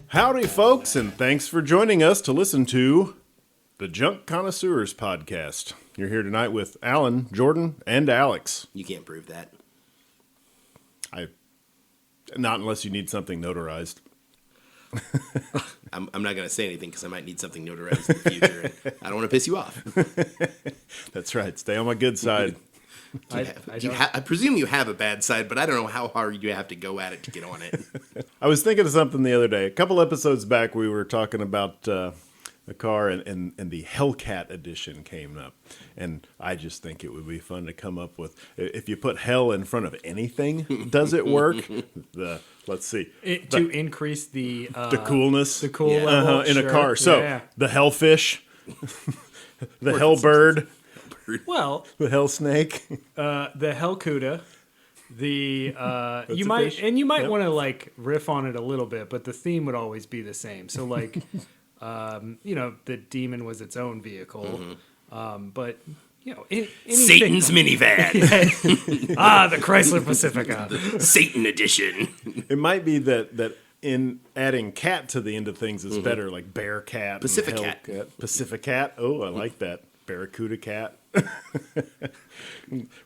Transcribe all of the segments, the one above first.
Howdy, folks, and thanks for joining us to listen to the Junk Connoisseurs podcast. You're here tonight with Alan, Jordan, and Alex. You can't prove that. Not unless you need something notarized. I'm not going to say anything because I might need something notarized in the future. And I don't want to piss you off. That's right. Stay on my good side. I presume you have a bad side, but I don't know how hard you have to go at it to get on it. I was thinking of something the other day. A couple episodes back, we were talking about a car, and the Hellcat edition came up. And I just think it would be fun to come up with, if you put hell in front of anything, does it work? Let's see. To increase the coolness. The cool level. In a car. So, the Hellfish, the Hellbird. Well, the Hell Snake, the Hell Cuda, you might want to like riff on it a little bit, but the theme would always be the same. So like, the demon was its own vehicle, but anything. Satan's minivan. The Chrysler Pacifica, the Satan edition. It might be that in adding cat to the end of things is better, like Bear Cat, Pacific Cat. Oh, I like that. Barracuda Cat.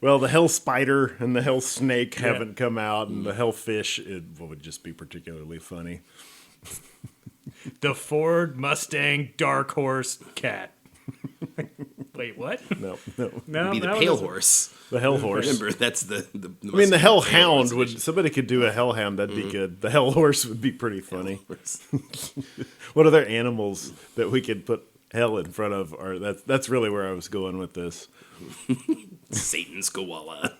Well, the Hell Spider and the Hell Snake haven't come out, and the Hell Fish would just be particularly funny. The Ford Mustang Dark Horse Cat. Wait, what? No. It'd be the Pale Horse. The Hell Horse. Remember, that's the I mean, the Hell Hound would. Somebody could do a Hell Hound. That'd be good. The Hell Horse would be pretty funny. What other animals that we could put hell in front of? Or that's really where I was going with this. Satan's koala.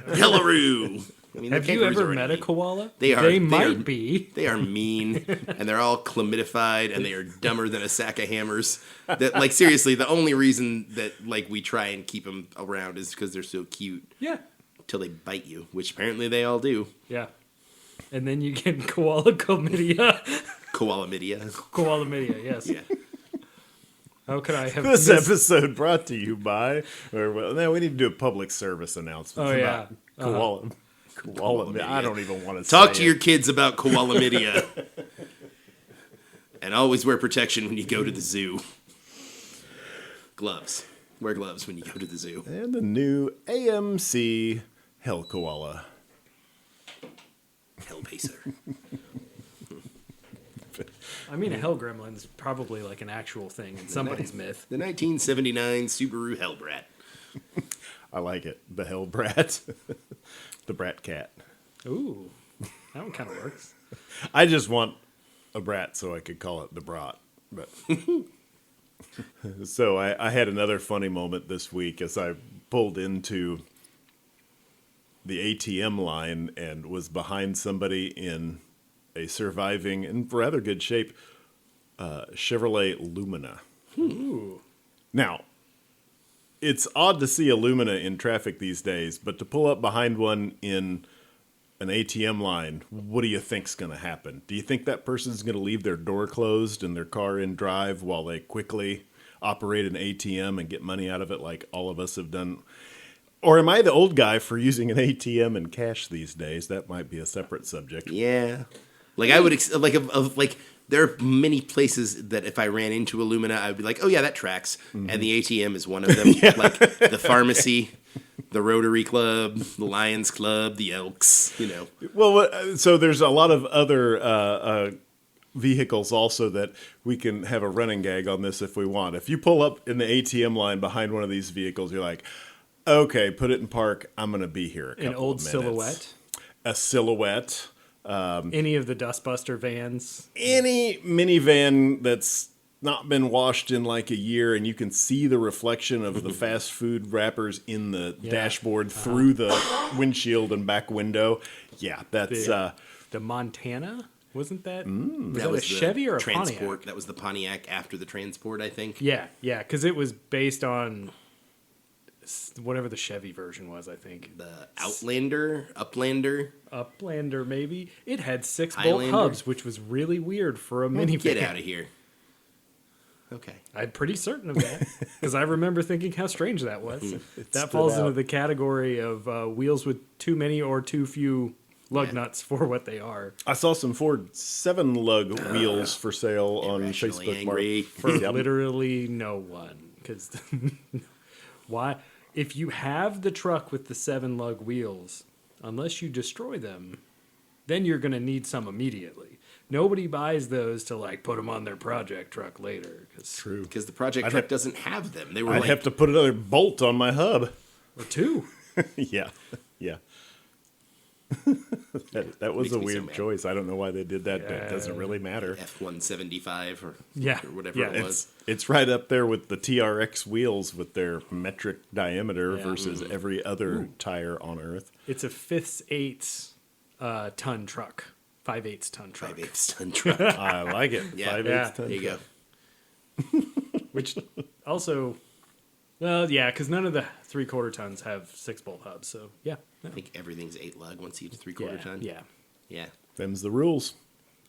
Hellaroo. I mean, have you ever met a koala? They might be. They are mean, and they're all chlamydified, and they are dumber than a sack of hammers. That, like, seriously, the only reason that like we try and keep them around is because they're so cute. Yeah. Till they bite you, which apparently they all do. Yeah. And then you get koala chlamydia. Koalamidia. Koalamidia, yes. Yeah. How could I have this episode brought to you by? Now we need to do a public service announcement. Oh yeah, koala. I don't even want to talk to your kids about koalamidia, and always wear protection when you go to the zoo. Gloves. Wear gloves when you go to the zoo. And the new AMC Hell Koala. Hell Pacer. I mean, a Hell Gremlin's probably like an actual thing in somebody's myth. The 1979 Subaru Hellbrat. I like it. The Hell Brat. The Brat Cat. Ooh, that one kind of works. I just want a brat so I could call it the Brat. But so I had another funny moment this week as I pulled into the ATM line and was behind somebody in a surviving, in rather good shape, Chevrolet Lumina. Ooh. Now, it's odd to see a Lumina in traffic these days, but to pull up behind one in an ATM line, what do you think's going to happen? Do you think that person's going to leave their door closed and their car in drive while they quickly operate an ATM and get money out of it like all of us have done? Or am I the old guy for using an ATM and cash these days? That might be a separate subject. Yeah. Like I would there are many places that if I ran into a Lumina, I would be like, oh yeah, that tracks. Mm-hmm. And the ATM is one of them. Yeah. Like the pharmacy, the Rotary Club, the Lions Club, the Elks, Well, so there's a lot of other vehicles also that we can have a running gag on this if we want. If you pull up in the ATM line behind one of these vehicles, you're like, okay, put it in park. I'm going to be here a couple An old of minutes. Silhouette? A Silhouette. Any of the Dustbuster vans? Any minivan that's not been washed in like a year and you can see the reflection of the fast food wrappers in the dashboard through the windshield and back window. Yeah, that's... the Montana? Wasn't that? That was a Chevy or a Transport. Pontiac? That was the Pontiac after the Transport, I think. Yeah, because it was based on whatever the Chevy version was, I think. The Uplander. Uplander, maybe. It had 6-bolt Highlander? hubs, which was really weird for a minivan. Get out of here. Okay. I'm pretty certain of that because I remember thinking how strange that was. That falls into the category of wheels with too many or too few lug nuts for what they are. I saw some Ford 7-lug wheels for sale on Irrationally Facebook angry. For literally no one. Because why? If you have the truck with the 7-lug wheels, unless you destroy them, then you're going to need some immediately. Nobody buys those to like put them on their project truck later. True. Because the project truck doesn't have them. They were I'd have to put another bolt on my hub. Or 2. Yeah. that was Makes a me so weird mad. choice. I don't know why they did that, but it doesn't really matter. F-175 or whatever Yeah, it was. It's right up there with the TRX wheels with their metric diameter versus every other tire on Earth. It's a 5/8 ton truck. 5/8 ton truck. 5/8 ton truck. I like it. Yeah. 5/8 Yeah. ton There you go. Which also, well, yeah, because none of the 3/4 tons have 6-bolt hubs. So, yeah. I think everything's 8-lug once you get to 3/4 ton. Yeah. Yeah. Them's the rules.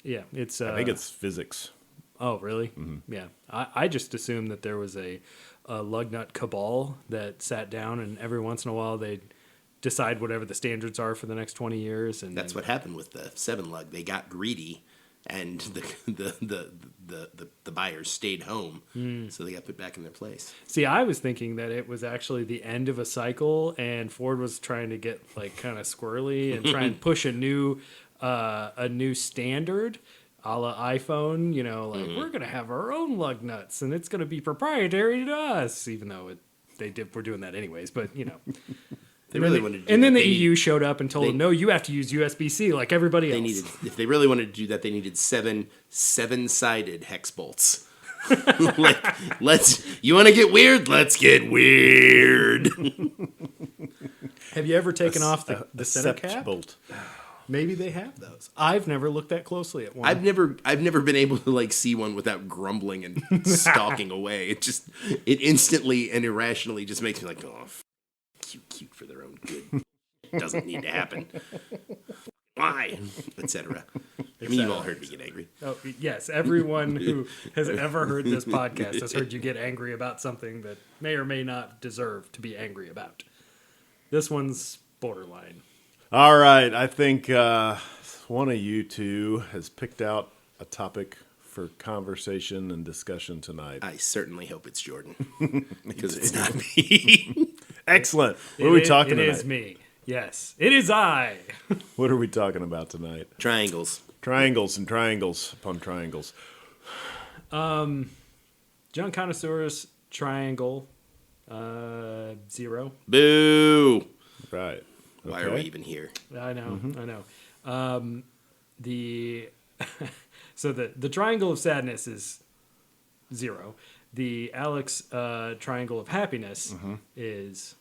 Yeah. It's. I think it's physics. Oh, really? Yeah. I just assumed that there was a lug nut cabal that sat down and every once in a while they'd decide whatever the standards are for the next 20 years. And That's what happened with the 7-lug. They got greedy, and the buyers stayed home, so they got put back in their place. See, I was thinking that it was actually the end of a cycle, and Ford was trying to get like kind of squirrely and try and push a new standard, a la iPhone. You know, like we're gonna have our own lug nuts, and it's gonna be proprietary to us, even though we're doing that anyways. But you know. They really wanted to do And then that. the EU showed up and told them, no, you have to use USB-C like everybody else. If they really wanted to do that, they needed 7-sided hex bolts. You want to get weird? Let's get weird. Have you ever taken off the center Sept cap? bolt. Maybe they have those. I've never looked that closely at one. I've never been able to like see one without grumbling and stalking away. It instantly and irrationally just makes me like, oh, cute for their own good. Doesn't need to happen. Why? Etc. I mean, you've all heard me get angry. Oh, yes, everyone who has ever heard this podcast has heard you get angry about something that may or may not deserve to be angry about. This one's borderline. All right. I think one of you two has picked out a topic for conversation and discussion tonight. I certainly hope it's Jordan because it's not me. Excellent. What are we talking about? It is me. Yes, it is I. What are we talking about tonight? Triangles. Triangles and triangles upon triangles. John Connoisseurs triangle 0. Boo. Right. Why are we even here? I know. I know. So the triangle of sadness is 0. The Alex triangle of happiness is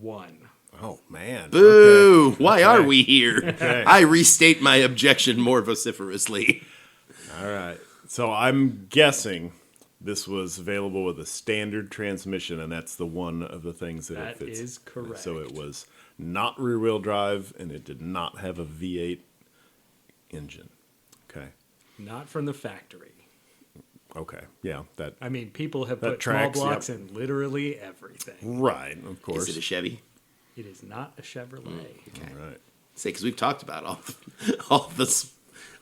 1. Oh, man. Boo! Okay. Why are we here? Okay. I restate my objection more vociferously. All right. So I'm guessing this was available with a standard transmission, and that's the one of the things that it That fits. is correct. So it was not rear-wheel drive, and it did not have a V8 engine. Okay. Not from the factory. Okay. Yeah. That. I mean, people have That put tracks, small blocks yep. in literally everything. Right. Of course. Is it a Chevy? It is not a Chevrolet. All right. Say, because we've talked about all this,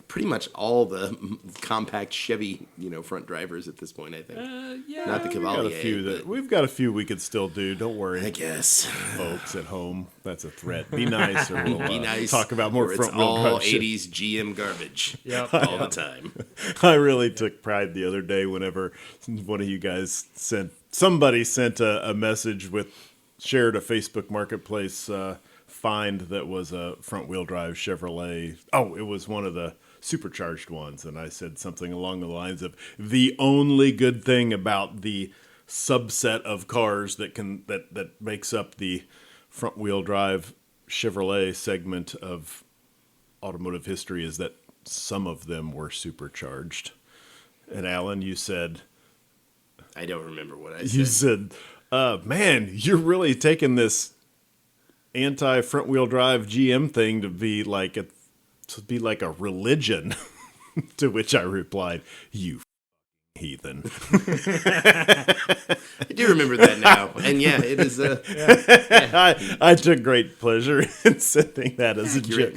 pretty much all the compact Chevy, front drivers at this point. I think Yeah. not the Cavalier. We've got a few we could still do. Don't worry, I guess. folks at home. That's a threat. Be nice, or we'll Be nice. talk about more or front it's wheel all drive shit. 80s GM garbage. Yep. all the time. I really took pride the other day whenever one of you guys somebody sent a message shared a Facebook Marketplace find that was a front wheel drive Chevrolet. Oh, it was one of the supercharged ones, and I said something along the lines of the only good thing about the subset of cars that makes up the front wheel drive Chevrolet segment of automotive history is that some of them were supercharged. And Alan, you said I don't remember what I said. you said Man, you're really taking this anti front wheel drive GM thing to be like a religion. To which I replied, "You heathen." I do remember that now, and yeah, it is. I took great pleasure in sending that as a joke.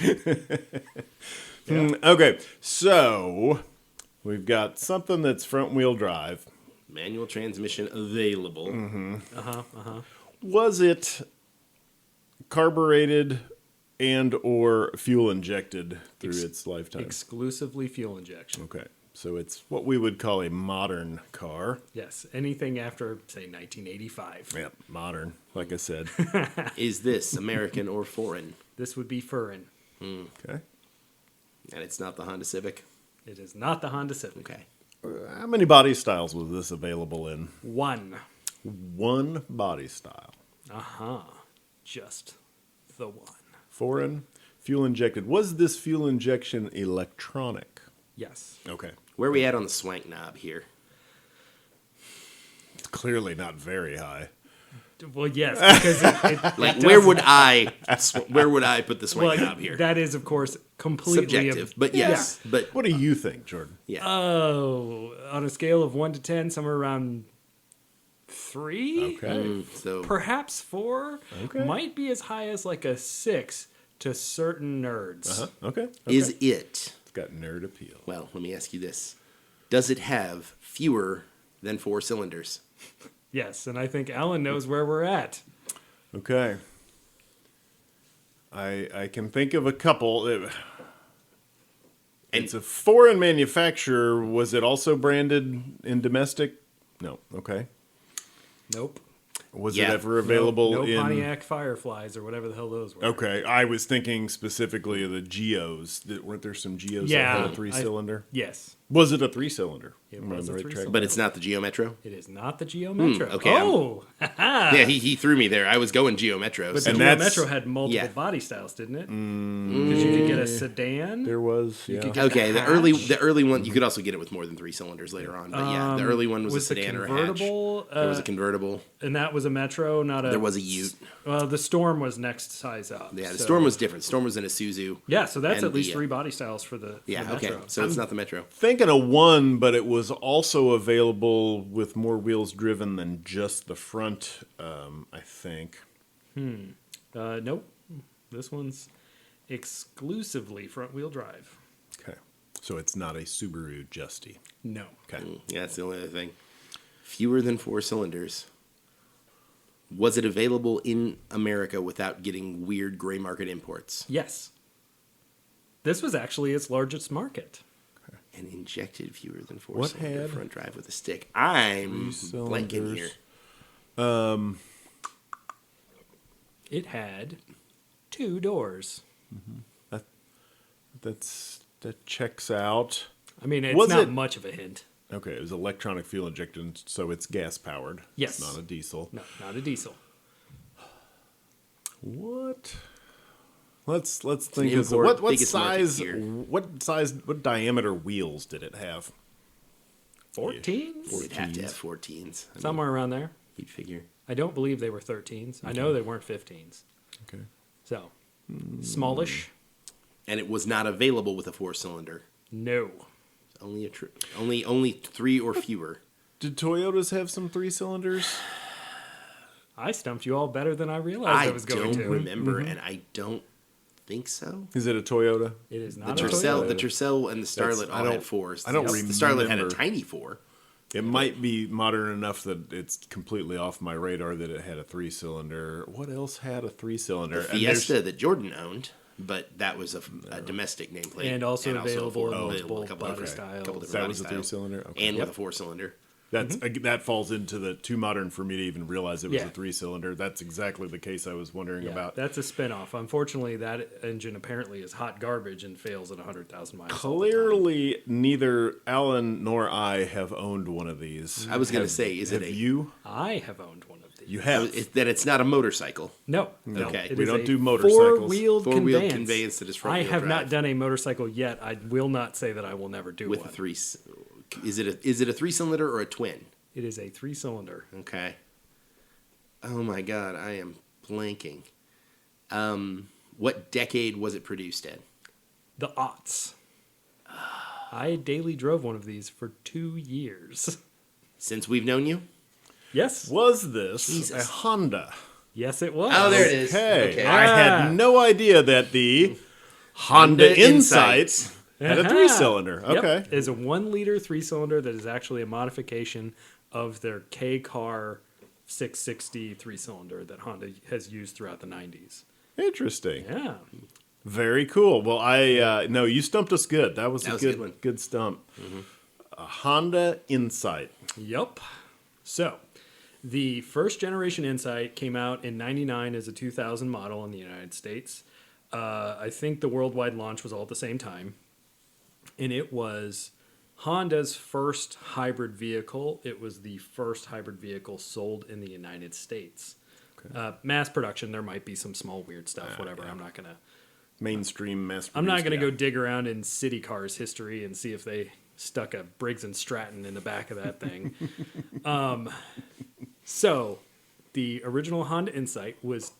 Okay, so we've got something that's front wheel drive. Manual transmission available. Was it carbureted and or fuel injected through its lifetime? Exclusively fuel injection. Okay, so it's what we would call a modern car. Yes, anything after, say, 1985. Yeah, modern, like I said. Is this American or foreign? This would be foreign. Okay. And it's not the Honda Civic. It is not the Honda Civic. Okay. How many body styles was this available in? One. One body style. Just the one. Foreign, fuel injected. Was this fuel injection electronic? Yes. Okay. Where are we at on the swank knob here? It's clearly not very high. Well, yes, because it Like, does- where would I put the swank knob here? That is, of course, completely Subjective, but yes, but What do you think, Jordan? yeah. Oh, on a scale of 1 to 10, somewhere around 3, Okay. So perhaps 4. Okay. Might be as high as like a 6 to certain nerds. Okay. is it? It's got nerd appeal. Well, let me ask you this: does it have fewer than 4 cylinders? Yes, and I think Alan knows where we're at. Okay. I can think of a couple. It's a foreign manufacturer. Was it also branded in domestic? No. Okay. Nope. Was Yeah. it ever available no in? Pontiac Fireflies or whatever the hell those were. Okay, I was thinking specifically of the Geos. Weren't there some Geos Yeah, that had a 3-cylinder? Yes. Was it a 3-cylinder? It Am I was on a the right 3-cylinder. track? But it's not the Geo Metro. It is not the Geo Metro. okay, I'm- Oh, Yeah, he threw me there. I was going Geo Metro. but So. the And Geo that's- Metro had multiple yeah. body styles, didn't it? Because you could get a sedan. There was, yeah. could get- Okay, the the early one, you could also get it with more than 3 cylinders later on. But yeah, the early one was a the sedan or a hatch. convertible, There was a convertible. and that was a Metro, not a. There was a Ute. The Storm was next size up. Yeah, the so- Storm was different. Storm was in a Isuzu. Yeah, so that's and at least the, 3 body styles for the Yeah, the okay. Metro. So it's not the Metro. Thinking of one, but it was also available with more wheels driven than just the front, I think. Nope. This one's exclusively front wheel drive. Okay. So it's not a Subaru Justy. No. Okay. Yeah, that's the only other thing. Fewer than 4 cylinders. Was it available in America without getting weird gray market imports? Yes. This was actually its largest market. And injected fewer than 4 What cylinder had front drive with a stick. I'm 3 blanking here. cylinders? It had 2 doors. That checks out. I mean, it's Was not it- much of a hint. Okay, it was electronic fuel injected, so it's gas powered. Yes. It's not a diesel. No, not a diesel. What? Let's think. import, What biggest market size? here. What diameter wheels did it have? 14s? It'd have to have 14s. I mean, Somewhere around there. you'd figure. I don't believe they were 13s. I know they weren't 15s. Okay. So, smallish? And it was not available with a 4-cylinder. No. Only only 3 or fewer. Did Toyotas have some 3-cylinders? I stumped you all better than I realized I, I was going don't to. remember, and I don't think so. Is it a Toyota? It is The not a Tercel, Toyota. the Tercel, and the Starlet I all don't- had 4s. I don't The Starlet had a remember. tiny 4. It might be modern enough that it's completely off my radar that it had a 3-cylinder. What else had a 3-cylinder? And there's- Fiesta that Jordan owned, but that was a domestic nameplate. And also a available four- in available, multiple a couple body of- styles. couple different That body was a styles. 3-cylinder? Okay. And with a 4-cylinder. That's that falls into the too modern for me to even realize it was Yeah. a 3-cylinder. That's exactly the case I was wondering Yeah, about. that's a spinoff. Unfortunately, that engine apparently is hot garbage and fails at 100,000 miles. all the time. Clearly, neither Alan nor I have owned one of these. I was going to say, is it Have a you? I have owned one of these. You have. that it's not a motorcycle? No. Okay. It We is don't a do motorcycles. Four-wheeled Four-wheeled conveyance. conveyance that is I front-wheel have not drive. done a motorcycle yet. I will not say that I will never do With one. a 3, is it a 3-cylinder or a twin? It is a 3-cylinder. Okay. Oh my God, I am blanking. What decade was it produced in? The aughts. I daily drove one of these for 2 years. Since we've known you? Yes. Was this Jesus. a Honda? Yes, it was. Oh, there it is. Okay. Okay. I had no idea that the Honda Insight had a 3-cylinder. Yep. Okay. It is a 1-liter 3-cylinder that is actually a modification of their K-Car 660 3-cylinder that Honda has used throughout the 90s. Interesting. Yeah. Very cool. Well, no, you stumped us good. That was a good one. good stump. A Honda Insight. Yep. So, the first generation Insight came out in 99 as a 2000 model in the United States. I think the worldwide launch was all at the same time. And it was Honda's first hybrid vehicle. It was the first hybrid vehicle sold in the United States. Okay. Mass production, there might be some small weird stuff, whatever. Yeah. I'm not going to... Mainstream mass produced. I'm not going to go dig around in City Cars history and see if they stuck a Briggs & Stratton in the back of that thing. So, the original Honda Insight was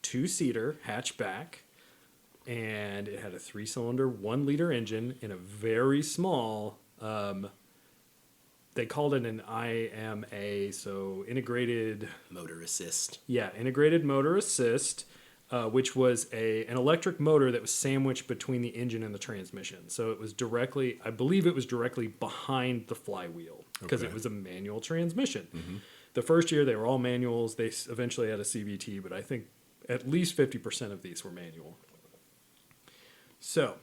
2-seater hatchback, and it had a 3-cylinder, 1-liter engine in a very small, they called it an IMA, so integrated... Motor assist. Yeah, integrated motor assist, which was an electric motor that was sandwiched between the engine and the transmission. So it was directly, I believe it was directly behind the flywheel, because it was a manual transmission. Mm-hmm. The first year, they were all manuals. They eventually had a CVT, but I think at least 50% of these were manual. So,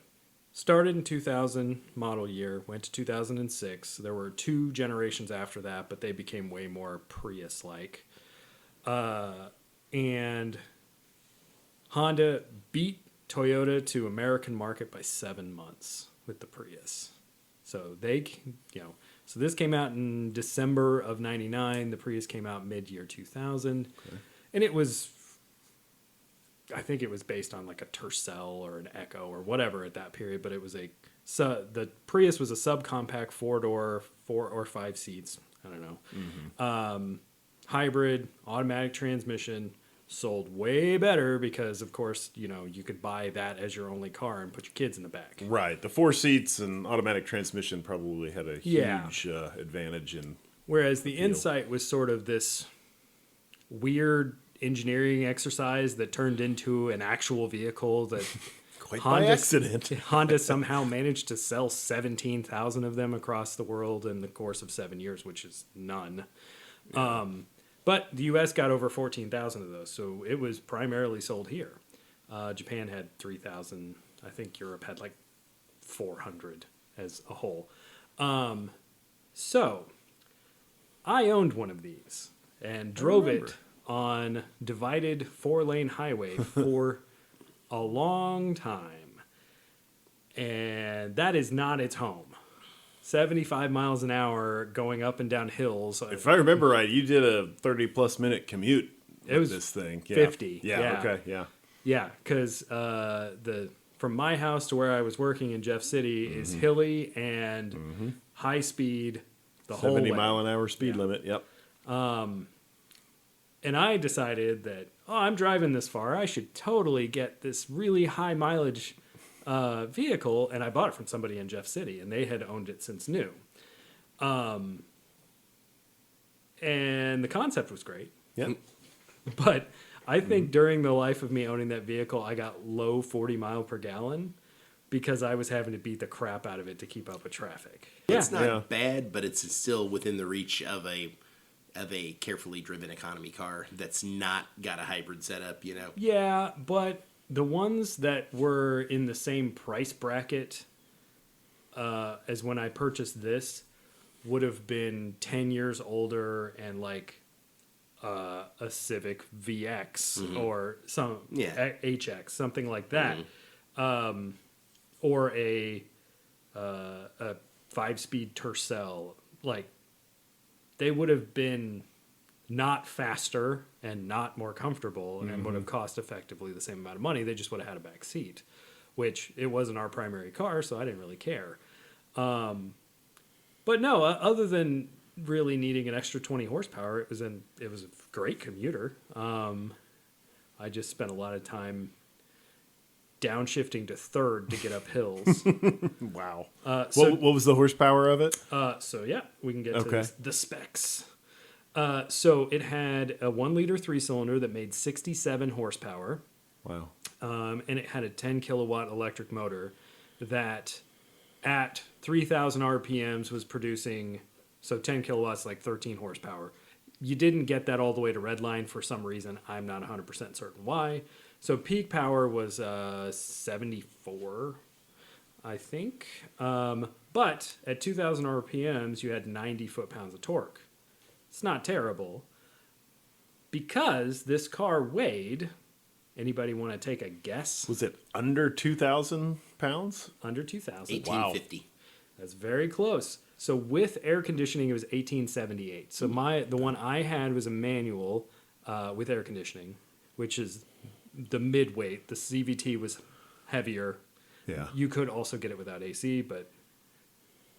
started in 2000 model year, went to 2006. There were 2 generations after that, but they became way more Prius-like. And Honda beat Toyota to American market by 7 months with the Prius. So so this came out in December of 99. The Prius came out mid-year 2000. Okay. And it was, I think it was based on like a Tercel or an Echo or whatever at that period, but it was the Prius was a subcompact 4-door, 4 or 5 seats. I don't know. Mm-hmm. Hybrid, automatic transmission, sold way better because, of course, you could buy that as your only car and put your kids in the back. Right. The 4 seats and automatic transmission probably had a huge advantage in. Whereas the Insight was sort of this weird engineering exercise that turned into an actual vehicle that quite by accident. Honda somehow managed to sell 17,000 of them across the world in the course of 7 years, which is none. Yeah. But the U.S. got over 14,000 of those, so it was primarily sold here. Japan had 3,000. I think Europe had like 400 as a whole. So I owned one of these and drove it on divided 4-lane highway for a long time. And that is not its home. 75 miles an hour going up and down hills. If I remember right, you did a 30-plus minute commute with this thing. 50. Yeah, okay, yeah. Yeah, because from my house to where I was working in Jeff City is hilly and high speed the whole way. 70-mile-an-hour speed limit, yep. And I decided that, I'm driving this far. I should totally get this really high mileage vehicle, and I bought it from somebody in Jeff City, and they had owned it since new. And the concept was great. Yeah. But I think during the life of me owning that vehicle, I got low 40 mile per gallon because I was having to beat the crap out of it to keep up with traffic. It's not bad, but it's still within the reach of a carefully driven economy car that's not got a hybrid setup, Yeah, but the ones that were in the same price bracket as when I purchased this would have been 10 years older and like a Civic VX or some HX, something like that, or a 5-speed Tercel. Like they would have been not faster and not more comfortable and would have cost effectively the same amount of money. They just would have had a back seat, which it wasn't our primary car, so I didn't really care. But no, other than really needing an extra 20 horsepower. It was a great commuter. I just spent a lot of time downshifting to third to get up hills. Wow. So, what was the horsepower of it? we can get to the specs. So it had a 1-liter 3-cylinder that made 67 horsepower. Wow. And it had a 10 kilowatt electric motor that at 3,000 RPMs was producing, so 10 kilowatts, like 13 horsepower. You didn't get that all the way to redline for some reason. I'm not 100% certain why. So peak power was 74, I think. But at 2,000 RPMs, you had 90 foot-pounds of torque. It's not terrible. Because this car weighed, anybody want to take a guess? Was it under 2,000 pounds? Under 2,000. 1850. That's very close. So with air conditioning, it was 1878. So the one I had was a manual with air conditioning, which is the mid-weight. The CVT was heavier. Yeah. You could also get it without AC, but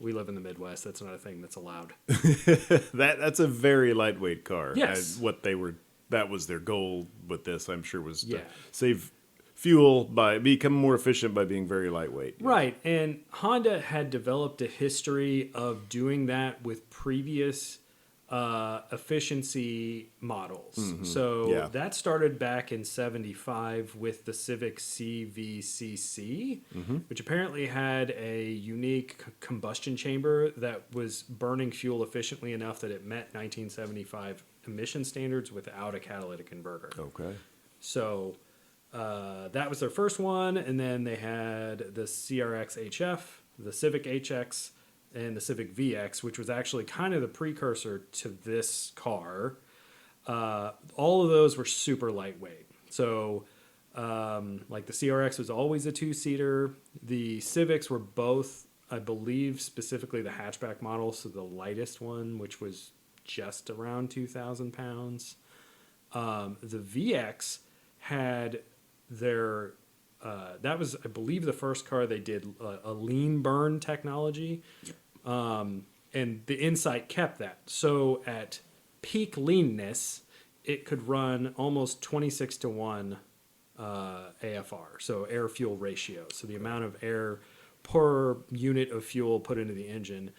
we live in the Midwest. That's not a thing that's allowed. That's a very lightweight car. Yes. That was their goal with this, I'm sure, was to Yeah. save fuel by become more efficient by being very lightweight. Right. And Honda had developed a history of doing that with previous efficiency models. So that started back in 75 with the Civic CVCC, which apparently had a unique combustion chamber that was burning fuel efficiently enough that it met 1975 emission standards without a catalytic converter. Okay. So that was their first one, and then they had the CRX HF, the Civic HX, and the Civic VX, which was actually kind of the precursor to this car. All of those were super lightweight. So, like the CRX was always a 2-seater. The Civics were both, I believe, specifically the hatchback model, so the lightest one, which was just around 2,000 pounds. The VX had their that was, I believe, the first car they did a lean burn technology. And the Insight kept that. So at peak leanness, it could run almost 26 to 1 AFR, so air fuel ratio. So the amount of air per unit of fuel put into the engine,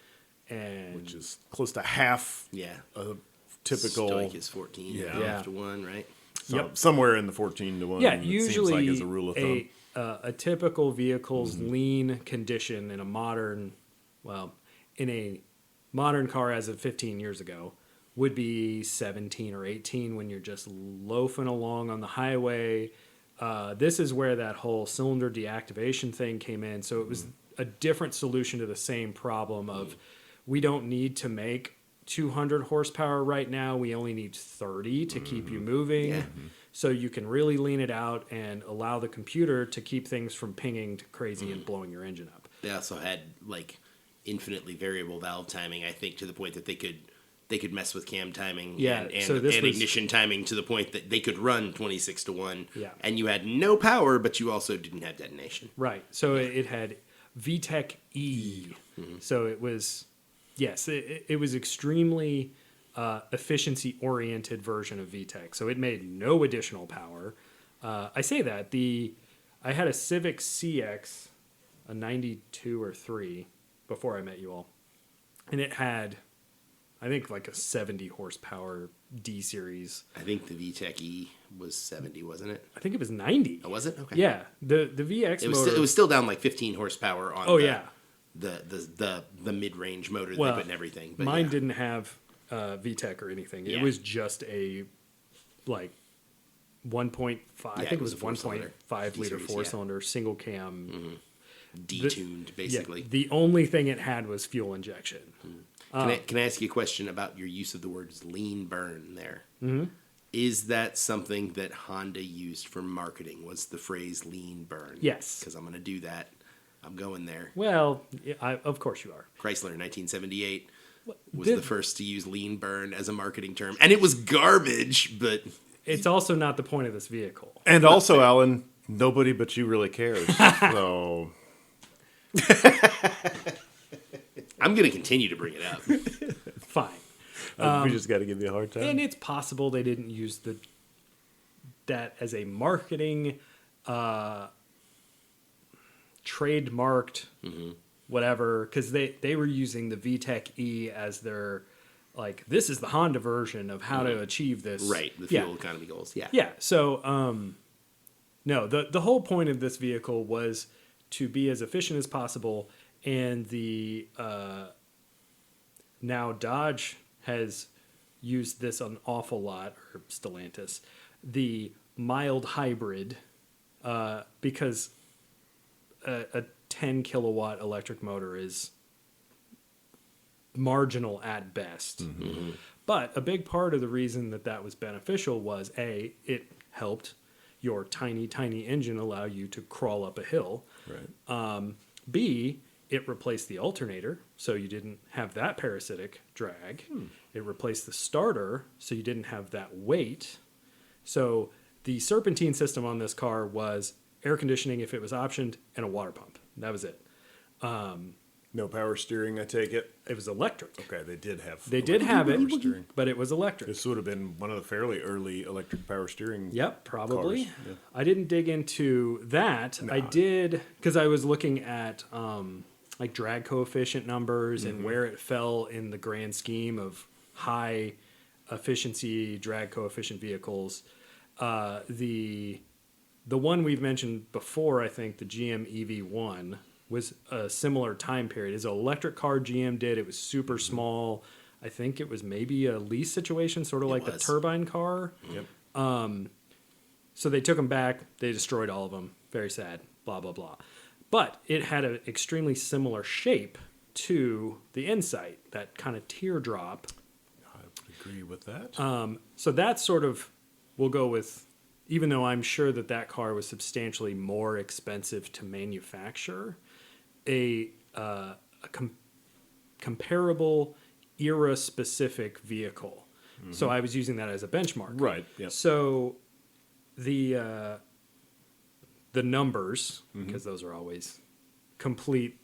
and Which is close to half a typical. Stoic is 14 Yeah. to 1, right? Somewhere in the 14 to 1. yeah, it usually seems like as a rule of thumb. a typical vehicle's lean condition in a modern, in a modern car as of 15 years ago would be 17 or 18 when you're just loafing along on the highway. This is where that whole cylinder deactivation thing came in. So it was a different solution to the same problem of we don't need to make 200 horsepower right now. We only need 30 to keep you moving. Yeah. So you can really lean it out and allow the computer to keep things from pinging to crazy and blowing your engine up. They also had like infinitely variable valve timing, I think, to the point that they could mess with cam timing and ignition timing to the point that they could run 26 to 1. Yeah. And you had no power, but you also didn't have detonation. Right. So it had VTEC E. So it was, it was extremely efficiency-oriented version of VTEC. So it made no additional power. I say that. I had a Civic CX, a 92 or 3, before I met you all. And it had, I think, like a 70 horsepower D series. I think the VTEC E was 70, wasn't it? I think it was 90. Oh, was it? Okay. Yeah. The VX motor. It was still down like 15 horsepower on the mid-range motor that they put in everything. But mine didn't have VTEC or anything. Yeah. It was just a, like, 1.5, I think it was a 1.5 liter four-cylinder, single cam. Detuned, basically. Yeah, the only thing it had was fuel injection. Can I ask you a question about your use of the words lean burn there? Mm-hmm. Is that something that Honda used for marketing? Was the phrase lean burn? Yes. Because I'm going to do that. I'm going there. Well, of course you are. Chrysler in 1978 was the first to use lean burn as a marketing term. And it was garbage, but... It's also not the point of this vehicle. And also, Alan, nobody but you really cares. So... I'm going to continue to bring it up. Fine. We just got to give you a hard time. And it's possible they didn't use that as a marketing, trademarked, whatever, because they were using the VTEC E as their, like, this is the Honda version of how to achieve this. Right, the fuel economy goals, yeah. Yeah, so, no, the whole point of this vehicle was to be as efficient as possible, and now Dodge has used this an awful lot, or Stellantis, the mild hybrid, because a 10 kilowatt electric motor is marginal at best. But a big part of the reason that was beneficial was A, it helped your tiny, tiny engine allow you to crawl up a hill. Right. B, it replaced the alternator, so you didn't have that parasitic drag. It replaced the starter, so you didn't have that weight. So the serpentine system on this car was air conditioning if it was optioned, and a water pump. That was it. No power steering, I take it. It was electric. Okay, they did have. They did have it, power steering. but it was electric. This would have been one of the fairly early electric power steering. Yep, probably. Cars. Yeah. I didn't dig into that. No. I did because I was looking at like drag coefficient numbers and where it fell in the grand scheme of high efficiency drag coefficient vehicles. The one we've mentioned before, I think, the GM EV1 was a similar time period. It's an electric car GM did. It was super small. I think it was maybe a lease situation, sort of like the turbine car. Yep. So they took them back. They destroyed all of them. Very sad. Blah, blah, blah. But it had an extremely similar shape to the Insight, that kind of teardrop. I would agree with that. So that's sort of, we'll go with, even though I'm sure that car was substantially more expensive to manufacture, a comparable era-specific vehicle. So I was using that as a benchmark. Right. Yep. So the numbers, because those are always complete,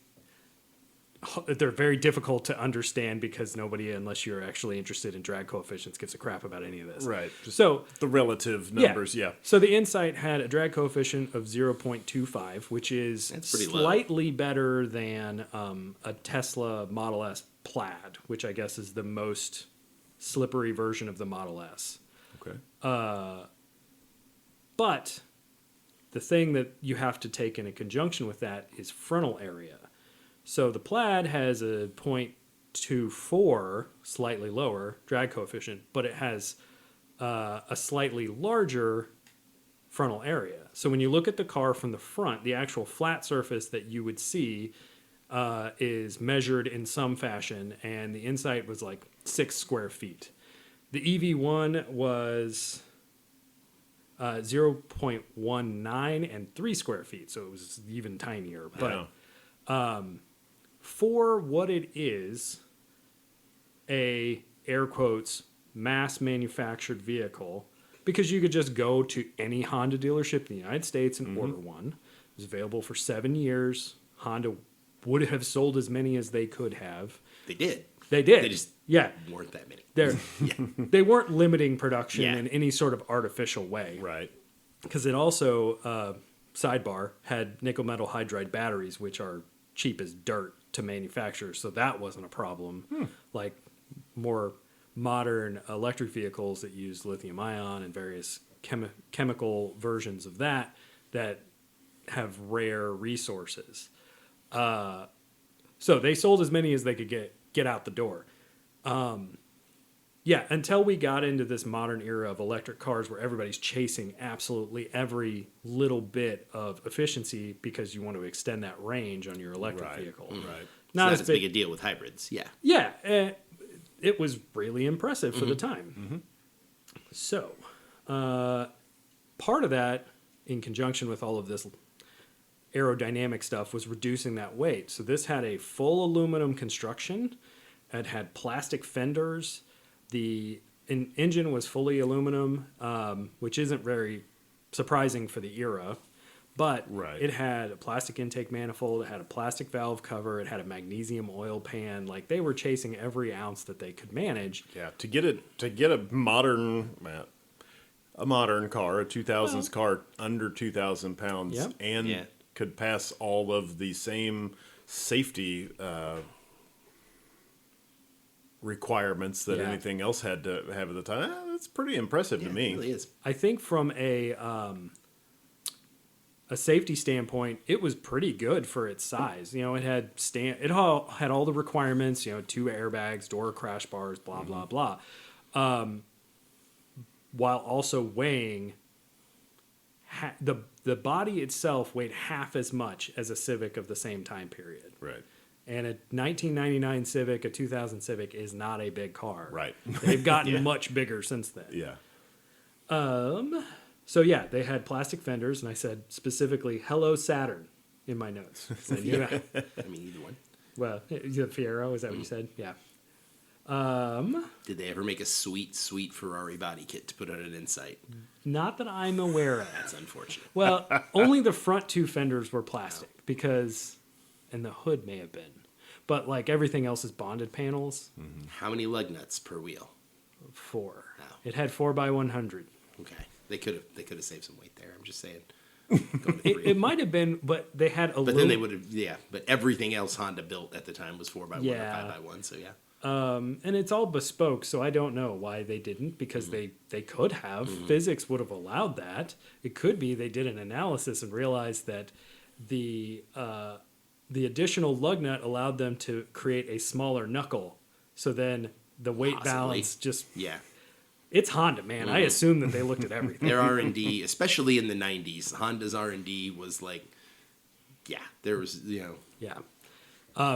they're very difficult to understand because nobody, unless you're actually interested in drag coefficients, gives a crap about any of this. Right. Just So the relative numbers, yeah. So the Insight had a drag coefficient of 0.25, which is slightly better than a Tesla Model S Plaid, which I guess is the most slippery version of the Model S. Okay. But the thing that you have to take in conjunction with that is frontal area. So the Plaid has a 0.24, slightly lower drag coefficient, but it has a slightly larger frontal area. So when you look at the car from the front, the actual flat surface that you would see is measured in some fashion, and the Insight was like 6 square feet. The EV1 was 0.19 and 3 square feet, so it was even tinier. But for what it is, a air quotes mass manufactured vehicle, because you could just go to any Honda dealership in the United States and order one. It was available for 7 years. Honda would have sold as many as they could have. They did. They did. They just weren't that many. They weren't limiting production in any sort of artificial way. Right. Because it also, sidebar, had nickel metal hydride batteries, which are cheap as dirt to manufacture, so that wasn't a problem. Like more modern electric vehicles that use lithium ion and various chemical versions of that have rare resources. So they sold as many as they could get out the door. Until we got into this modern era of electric cars where everybody's chasing absolutely every little bit of efficiency because you want to extend that range on your electric vehicle. Right. Not as big a deal with hybrids. Yeah. Yeah. It was really impressive for the time. So, part of that, in conjunction with all of this aerodynamic stuff, was reducing that weight. So this had a full aluminum construction. It had plastic fenders. The engine was fully aluminum, which isn't very surprising for the era. But Right. it had a plastic intake manifold, it had a plastic valve cover, it had a magnesium oil pan. Like, they were chasing every ounce that they could manage. Yeah, to get a modern car, a 2000s car under 2,000 pounds, Yep. and could pass all of the same safety requirements that anything else had to have at the time. That's pretty impressive to me. It really is. I think from a safety standpoint, it was pretty good for its size. You know, it had had all the requirements. You know, 2 airbags, door crash bars, blah blah blah, while also weighing the body itself weighed half as much as a Civic of the same time period. Right. And a 1999 Civic, a 2000 Civic is not a big car. Right. They've gotten much bigger since then. Yeah. So yeah, they had plastic fenders, and I said specifically "Hello Saturn" in my notes. I knew that. I mean, either one. Well, the Fiero, is that what you said? Yeah. Did they ever make a sweet Ferrari body kit to put on an Insight? Not that I'm aware of. That's unfortunate. Well, only the front 2 fenders were plastic because, and the hood may have been, but like everything else is bonded panels. How many lug nuts per wheel? 4. Oh. It had 4x100. Okay, they could have saved some weight there. I'm just saying. It might have been, but they had a. But then they would have, But everything else Honda built at the time was 4x1 or 5x1. So yeah. And it's all bespoke, so I don't know why they didn't, because they could have. Physics would have allowed that. It could be they did an analysis and realized that the additional lug nut allowed them to create a smaller knuckle. So then the weight balance just... Yeah. It's Honda, man. I assume that they looked at everything. Their R&D, especially in the 90s, Honda's R&D was like, there was, Yeah.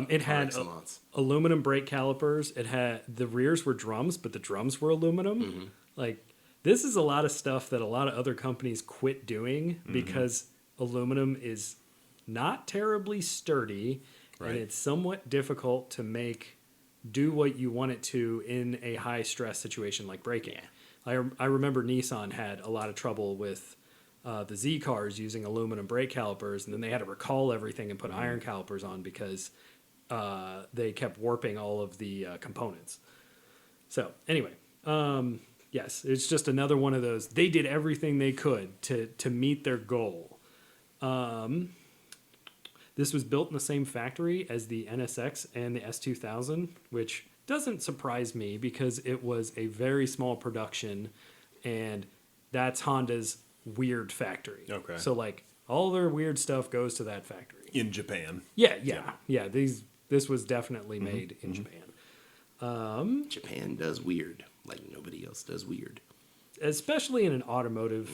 It had excellence. aluminum brake calipers. It had the rears were drums, but the drums were aluminum. Like, this is a lot of stuff that a lot of other companies quit doing because aluminum is not terribly sturdy, and it's somewhat difficult to make do what you want it to in a high stress situation like braking. I remember Nissan had a lot of trouble with the Z cars using aluminum brake calipers, and then they had to recall everything and put iron calipers on because they kept warping all of the components. So anyway, yes, it's just another one of those. They did everything they could to meet their goal. This was built in the same factory as the NSX and the S2000, which doesn't surprise me because it was a very small production, and that's Honda's weird factory. Okay. So like all their weird stuff goes to that factory. In Japan. Yeah. This was definitely made in Japan. Japan does weird like nobody else does weird. Especially in an automotive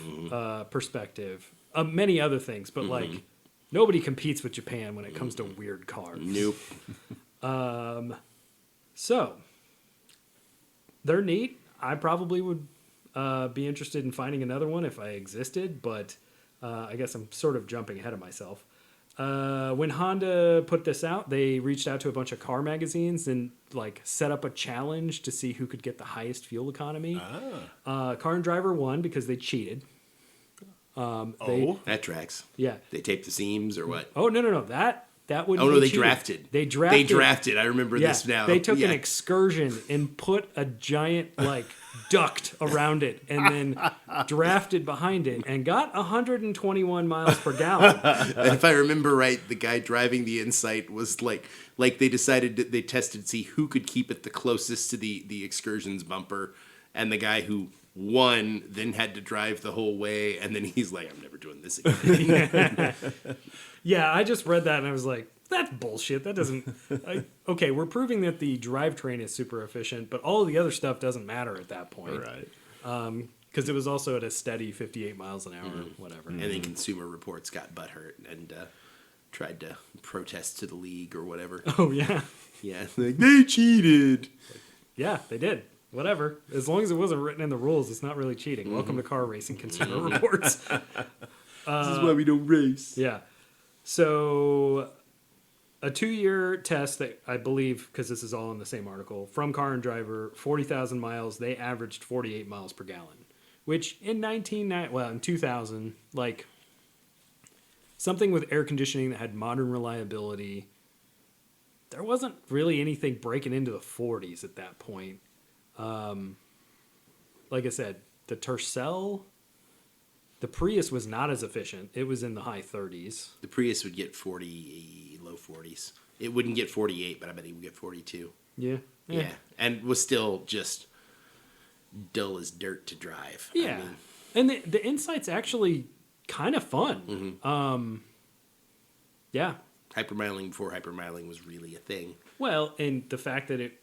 perspective. Many other things, but like nobody competes with Japan when it comes to weird cars. Nope. So, they're neat. I probably would be interested in finding another one if I existed, but I guess I'm sort of jumping ahead of myself. When Honda put this out, they reached out to a bunch of car magazines and like set up a challenge to see who could get the highest fuel economy. Car and Driver won because they cheated. That tracks. Yeah. They taped the seams or what? Oh, no. That would. Oh no, they cheated. drafted. They drafted. I remember this now. They took an excursion and put a giant like duct around it, and then drafted behind it, and got 121 miles per gallon. And if I remember right, the guy driving the Insight was like they decided that they tested to see who could keep it the closest to the excursions bumper, and the guy who won then had to drive the whole way, and then he's like, I'm never doing this again. Yeah, I just read that and I was like, that's bullshit. That doesn't... okay, we're proving that the drivetrain is super efficient, but all of the other stuff doesn't matter at that point. Right. Because it was also at a steady 58 miles an hour, whatever. And then Consumer Reports got butthurt and tried to protest to the league or whatever. Oh, yeah. Yeah, like, they cheated. Yeah, they did. Whatever. As long as it wasn't written in the rules, it's not really cheating. Welcome to car racing, Consumer Reports. This is why we don't race. Yeah. So a 2-year test that I believe, because this is all in the same article, from Car and Driver, 40,000 miles, they averaged 48 miles per gallon, which in 2000, like, something with air conditioning that had modern reliability. There wasn't really anything breaking into the 40s at that point. Like I said, the Tercel, the Prius was not as efficient. It was in the high 30s. The Prius would get 40, low 40s. It wouldn't get 48, but I bet he would get 42. Yeah. Yeah. And was still just dull as dirt to drive. Yeah. And the Insight's actually kind of fun. Mm-hmm. Yeah. Hypermiling before hypermiling was really a thing. Well, and the fact that it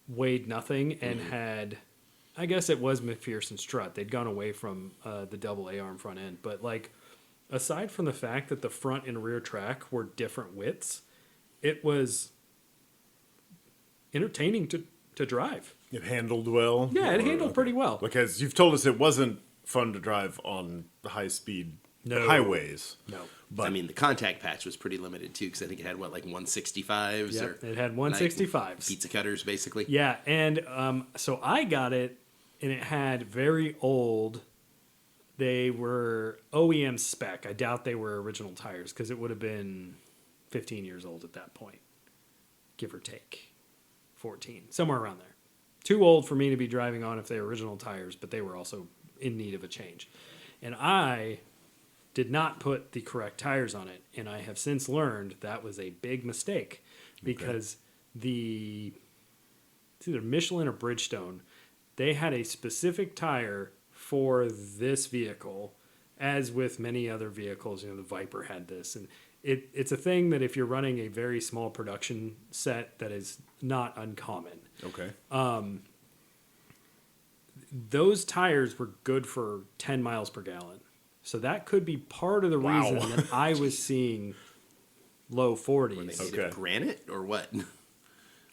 weighed nothing and had, I guess it was McPherson strut. They'd gone away from the double A-arm front end. But, like, aside from the fact that the front and rear track were different widths, it was entertaining to drive. It handled well? Yeah, it handled pretty well. Because you've told us it wasn't fun to drive on the high-speed highways. No. But I mean, the contact patch was pretty limited, too, because I think it had, 165s? Yeah, or it had 165s. Pizza cutters, basically. Yeah, and so I got it, and it had very old, they were OEM spec. I doubt they were original tires, because it would have been 15 years old at that point, give or take. 14, somewhere around there. Too old for me to be driving on if they were original tires, but they were also in need of a change. And I did not put the correct tires on it, and I have since learned that was a big mistake because it's either Michelin or Bridgestone, they had a specific tire for this vehicle, as with many other vehicles. The Viper had this, and it's a thing that if you're running a very small production set, that is not uncommon. Okay. Those tires were good for 10 miles per gallon. So that could be part of the reason that I was seeing low 40s. Were they made of granite or what?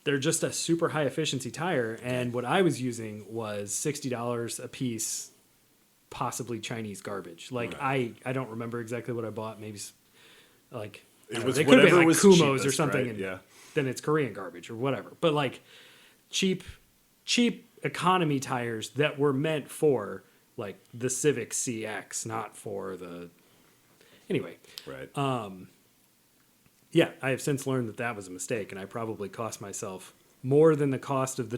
They're just a super high efficiency tire, and what I was using was $60 a piece, possibly Chinese garbage. Like, I don't remember exactly what I bought. Maybe like it was they could have been like was Kumos cheapest, or something, right? and then it's Korean garbage or whatever. But like cheap economy tires that were meant for like the Civic CX, not for the. Anyway, Right. Yeah, I have since learned that was a mistake, and I probably cost myself more than the cost of the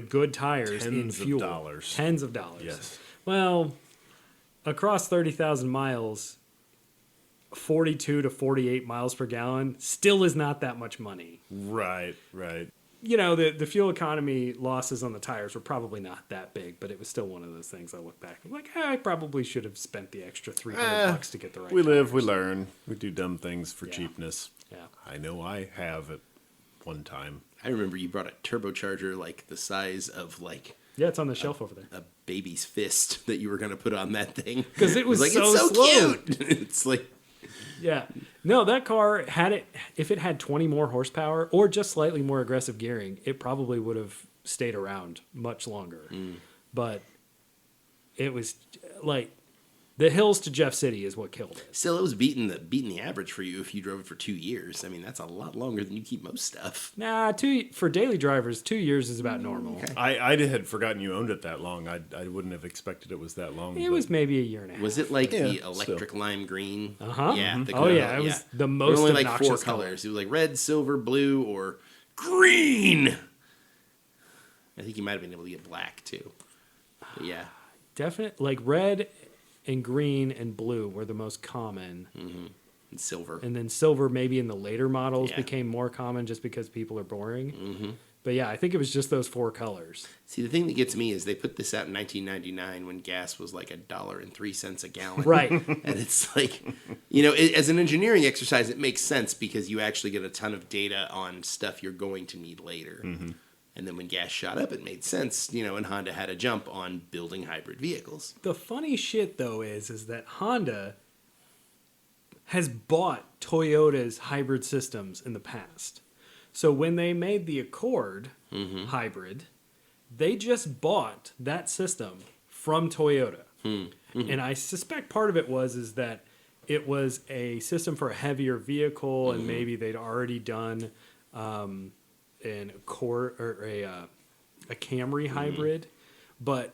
good tires in fuel. Tens of dollars. Yes. Well, across 30,000 miles, 42 to 48 miles per gallon still is not that much money. Right. The fuel economy losses on the tires were probably not that big, but it was still one of those things I look back and like, I probably should have spent the extra $300 to get the right We live, tires. we learn. We do dumb things for Yeah. cheapness. Yeah. I know I have at one time. I remember you brought a turbocharger like the size of Yeah, it's on the shelf over there. a baby's fist that you were going to put on that thing. 'Cause it was like, so it's so slow. cute. It's like, Yeah. No, that car if it had 20 more horsepower or just slightly more aggressive gearing, it probably would have stayed around much longer. But it was like the hills to Jeff City is what killed it. still, it was beating the average for you if you drove it for 2 years. I mean, that's a lot longer than you keep most stuff. Nah, for daily drivers, 2 years is about normal. Okay. I had forgotten you owned it that long. I wouldn't have expected it was that long. It was maybe a year and a half. Was it like the Yeah, electric lime green? Uh-huh. Yeah. the Oh, yeah. color- It was the There most were only like obnoxious 4 color. colors. It was like red, silver, blue, or green. I think you might have been able to get black too. But yeah. Definite, like red and green and blue were the most common. And silver. And then silver maybe in the later models Yeah. became more common just because people are boring. But yeah, I think it was just those 4 colors. See, the thing that gets me is they put this out in 1999 when gas was like $1.03 a gallon. Right. And it's like, as an engineering exercise, it makes sense because you actually get a ton of data on stuff you're going to need later. And then when gas shot up, it made sense, and Honda had a jump on building hybrid vehicles. The funny shit though is that Honda has bought Toyota's hybrid systems in the past. So when they made the Accord hybrid, they just bought that system from Toyota. And I suspect part of it is that it was a system for a heavier vehicle, and maybe they'd already done an Accord or a Camry hybrid, but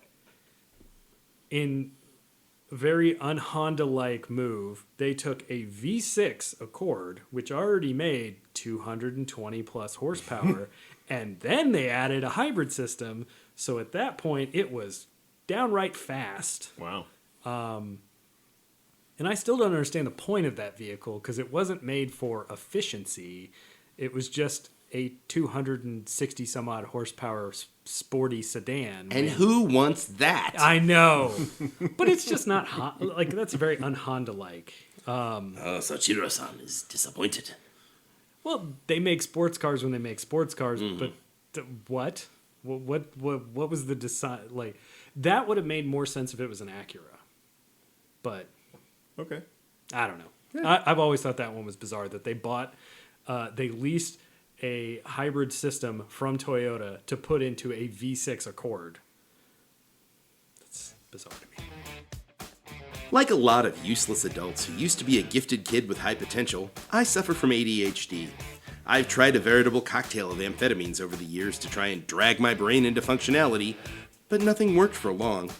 very un-Honda-like move, they took a V6 Accord, which already made 220 plus horsepower, and then they added a hybrid system. So at that point, it was downright fast. Wow. And I still don't understand the point of that vehicle because it wasn't made for efficiency. It was just a 260 some odd horsepower sporty sedan. And who wants that? I know, but it's just not like that's very un-Honda like. So Chiro-san is disappointed. Well, they make sports cars when they make sports cars, but what? What was the decide? Like that would have made more sense if it was an Acura, but Okay. I don't know. Yeah. I've always thought that one was bizarre that they bought, they leased a hybrid system from Toyota to put into a V6 Accord. That's bizarre to me. Like a lot of useless adults who used to be a gifted kid with high potential, I suffer from ADHD. I've tried a veritable cocktail of amphetamines over the years to try and drag my brain into functionality, but nothing worked for long.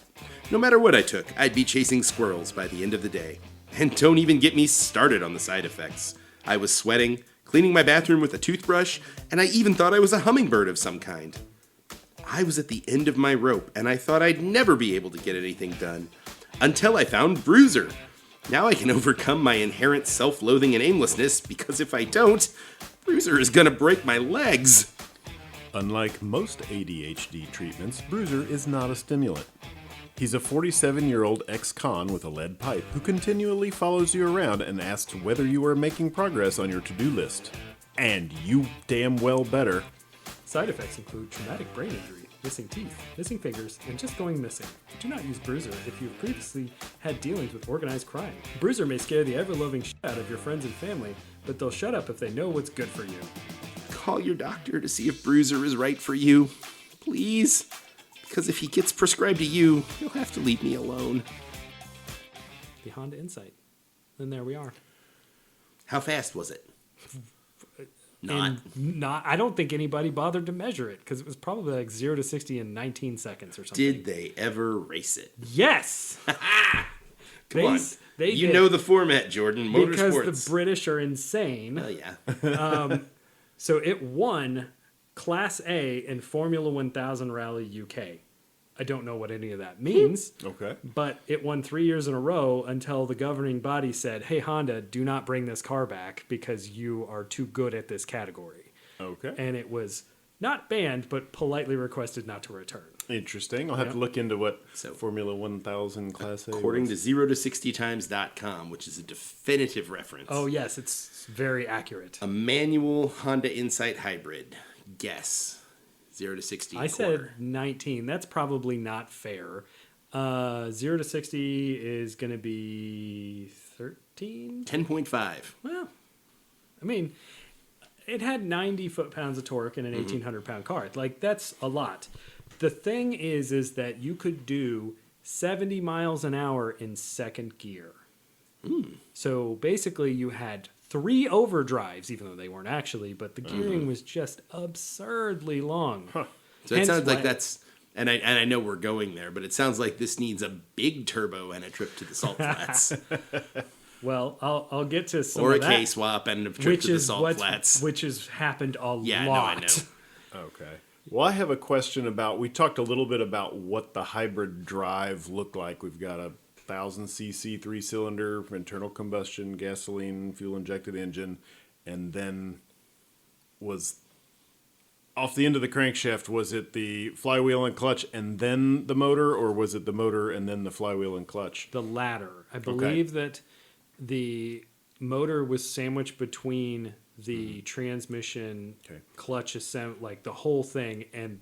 No matter what I took, I'd be chasing squirrels by the end of the day. And don't even get me started on the side effects. I was sweating, cleaning my bathroom with a toothbrush, and I even thought I was a hummingbird of some kind. I was at the end of my rope, and I thought I'd never be able to get anything done. Until I found Bruiser. Now I can overcome my inherent self-loathing and aimlessness, because if I don't, Bruiser is gonna break my legs. Unlike most ADHD treatments, Bruiser is not a stimulant. He's a 47-year-old ex-con with a lead pipe who continually follows you around and asks whether you are making progress on your to-do list. And you damn well better. Side effects include traumatic brain injury, missing teeth, missing fingers, and just going missing. Do not use Bruiser if you've previously had dealings with organized crime. Bruiser may scare the ever-loving shit out of your friends and family, but they'll shut up if they know what's good for you. Call your doctor to see if Bruiser is right for you. Please. Because if he gets prescribed to you, you'll have to leave me alone. The Honda Insight. And there we are. How fast was it? Not. I don't think anybody bothered to measure it because it was probably like 0 to 60 in 19 seconds or something. Did they ever race it? Yes! Come on. They you did. know the format, Jordan. Motorsports. Because the British are insane. Oh, yeah. So it won Class A in Formula 1000 Rally UK. I don't know what any of that means. Okay. But it won 3 years in a row until the governing body said, hey, Honda, do not bring this car back because you are too good at this category. Okay. And it was not banned, but politely requested not to return. Interesting. I'll have to look into what Formula 1000 Class A According was. to 0to60times.com, which is a definitive reference. Oh, yes, it's very accurate. A manual Honda Insight hybrid. Guess. 0 to 60. I said 19. That's probably not fair. 0 to 60 is going to be 13? 10.5. Well, I mean, it had 90 foot-pounds of torque in an 1,800-pound car. Like, that's a lot. The thing is that you could do 70 miles an hour in second gear. So basically you had 3 overdrives, even though they weren't actually, but the gearing was just absurdly long. Huh. So it sounds like that's, and I know we're going there, but it sounds like this needs a big turbo and a trip to the salt flats. Well, I'll get to some or of a that, K-swap and a trip to the salt flats. Which has happened a lot. Yeah, no, I know. Okay. Well, I have a question about, we talked a little bit about what the hybrid drive looked like. We've got a 1,000cc 3-cylinder internal combustion gasoline fuel injected engine, and then was off the end of the crankshaft. Was it the flywheel and clutch and then the motor, or was it the motor and then the flywheel and clutch? The latter. I believe that the motor was sandwiched between the transmission, clutch assembly, like the whole thing. And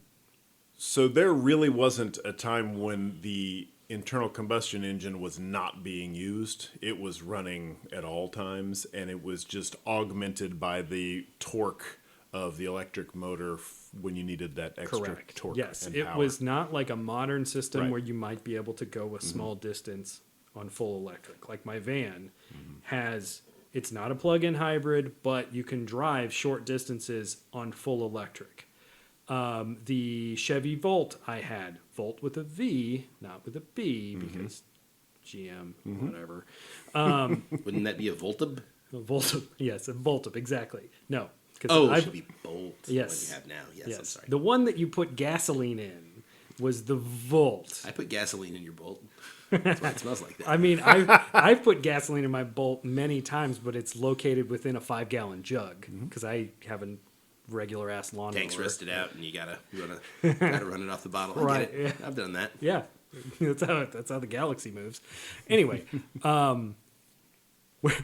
so there really wasn't a time when the internal combustion engine was not being used. It was running at all times, and it was just augmented by the torque of the electric motor when you needed that extra torque. Yes, and it power. was not like a modern system Right. where you might be able to go a small distance on full electric. Like my van has, it's not a plug-in hybrid, but you can drive short distances on full electric. The Chevy Volt I had, Volt with a V, not with a B, because GM, Mm-hmm. whatever. Wouldn't that be a Voltub? Voltub, yes, a Voltub, exactly. No. Oh, it should be Bolt. Yes. What you have now. Yes, Yes. I'm sorry. The one that you put gasoline in was the Volt. I put gasoline in your Bolt. That's why it smells like that. I mean, I've put gasoline in my Bolt many times, but it's located within a 5-gallon jug because I have a regular ass lawnmower. Tank's rusted out, and you gotta run it off the bottle. I Right, get it. yeah. I've done that. Yeah, that's how the galaxy moves. Anyway,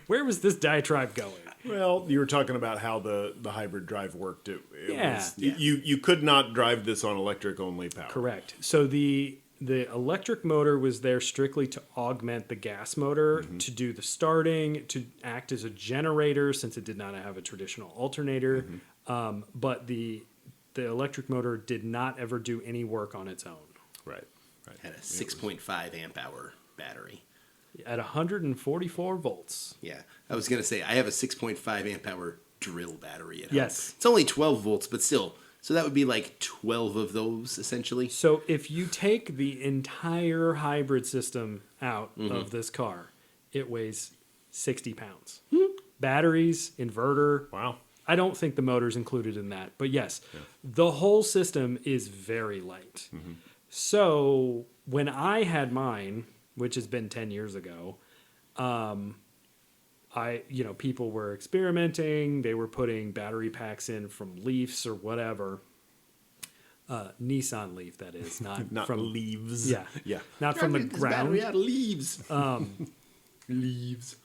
where was this diatribe going? Well, you were talking about how the hybrid drive worked. Yeah. You could not drive this on electric only power. Correct. So the electric motor was there strictly to augment the gas motor, to do the starting, to act as a generator since it did not have a traditional alternator. But the electric motor did not ever do any work on its own. Right. Had a 6.5 amp hour battery. At 144 volts. Yeah, I was gonna say I have a 6.5 amp hour drill battery at home. Yes. It's only 12 volts, but still. So that would be like 12 of those essentially. So if you take the entire hybrid system out of this car, it weighs 60 pounds. Batteries, inverter. Wow. I don't think the motor's included in that. But yes, the whole system is very light. So when I had mine, which has been 10 years ago, people were experimenting. They were putting battery packs in from Leafs or whatever. Nissan Leaf, that is, not from leaves. Yeah, Yeah. not from the ground. Battery out of leaves. Leaves.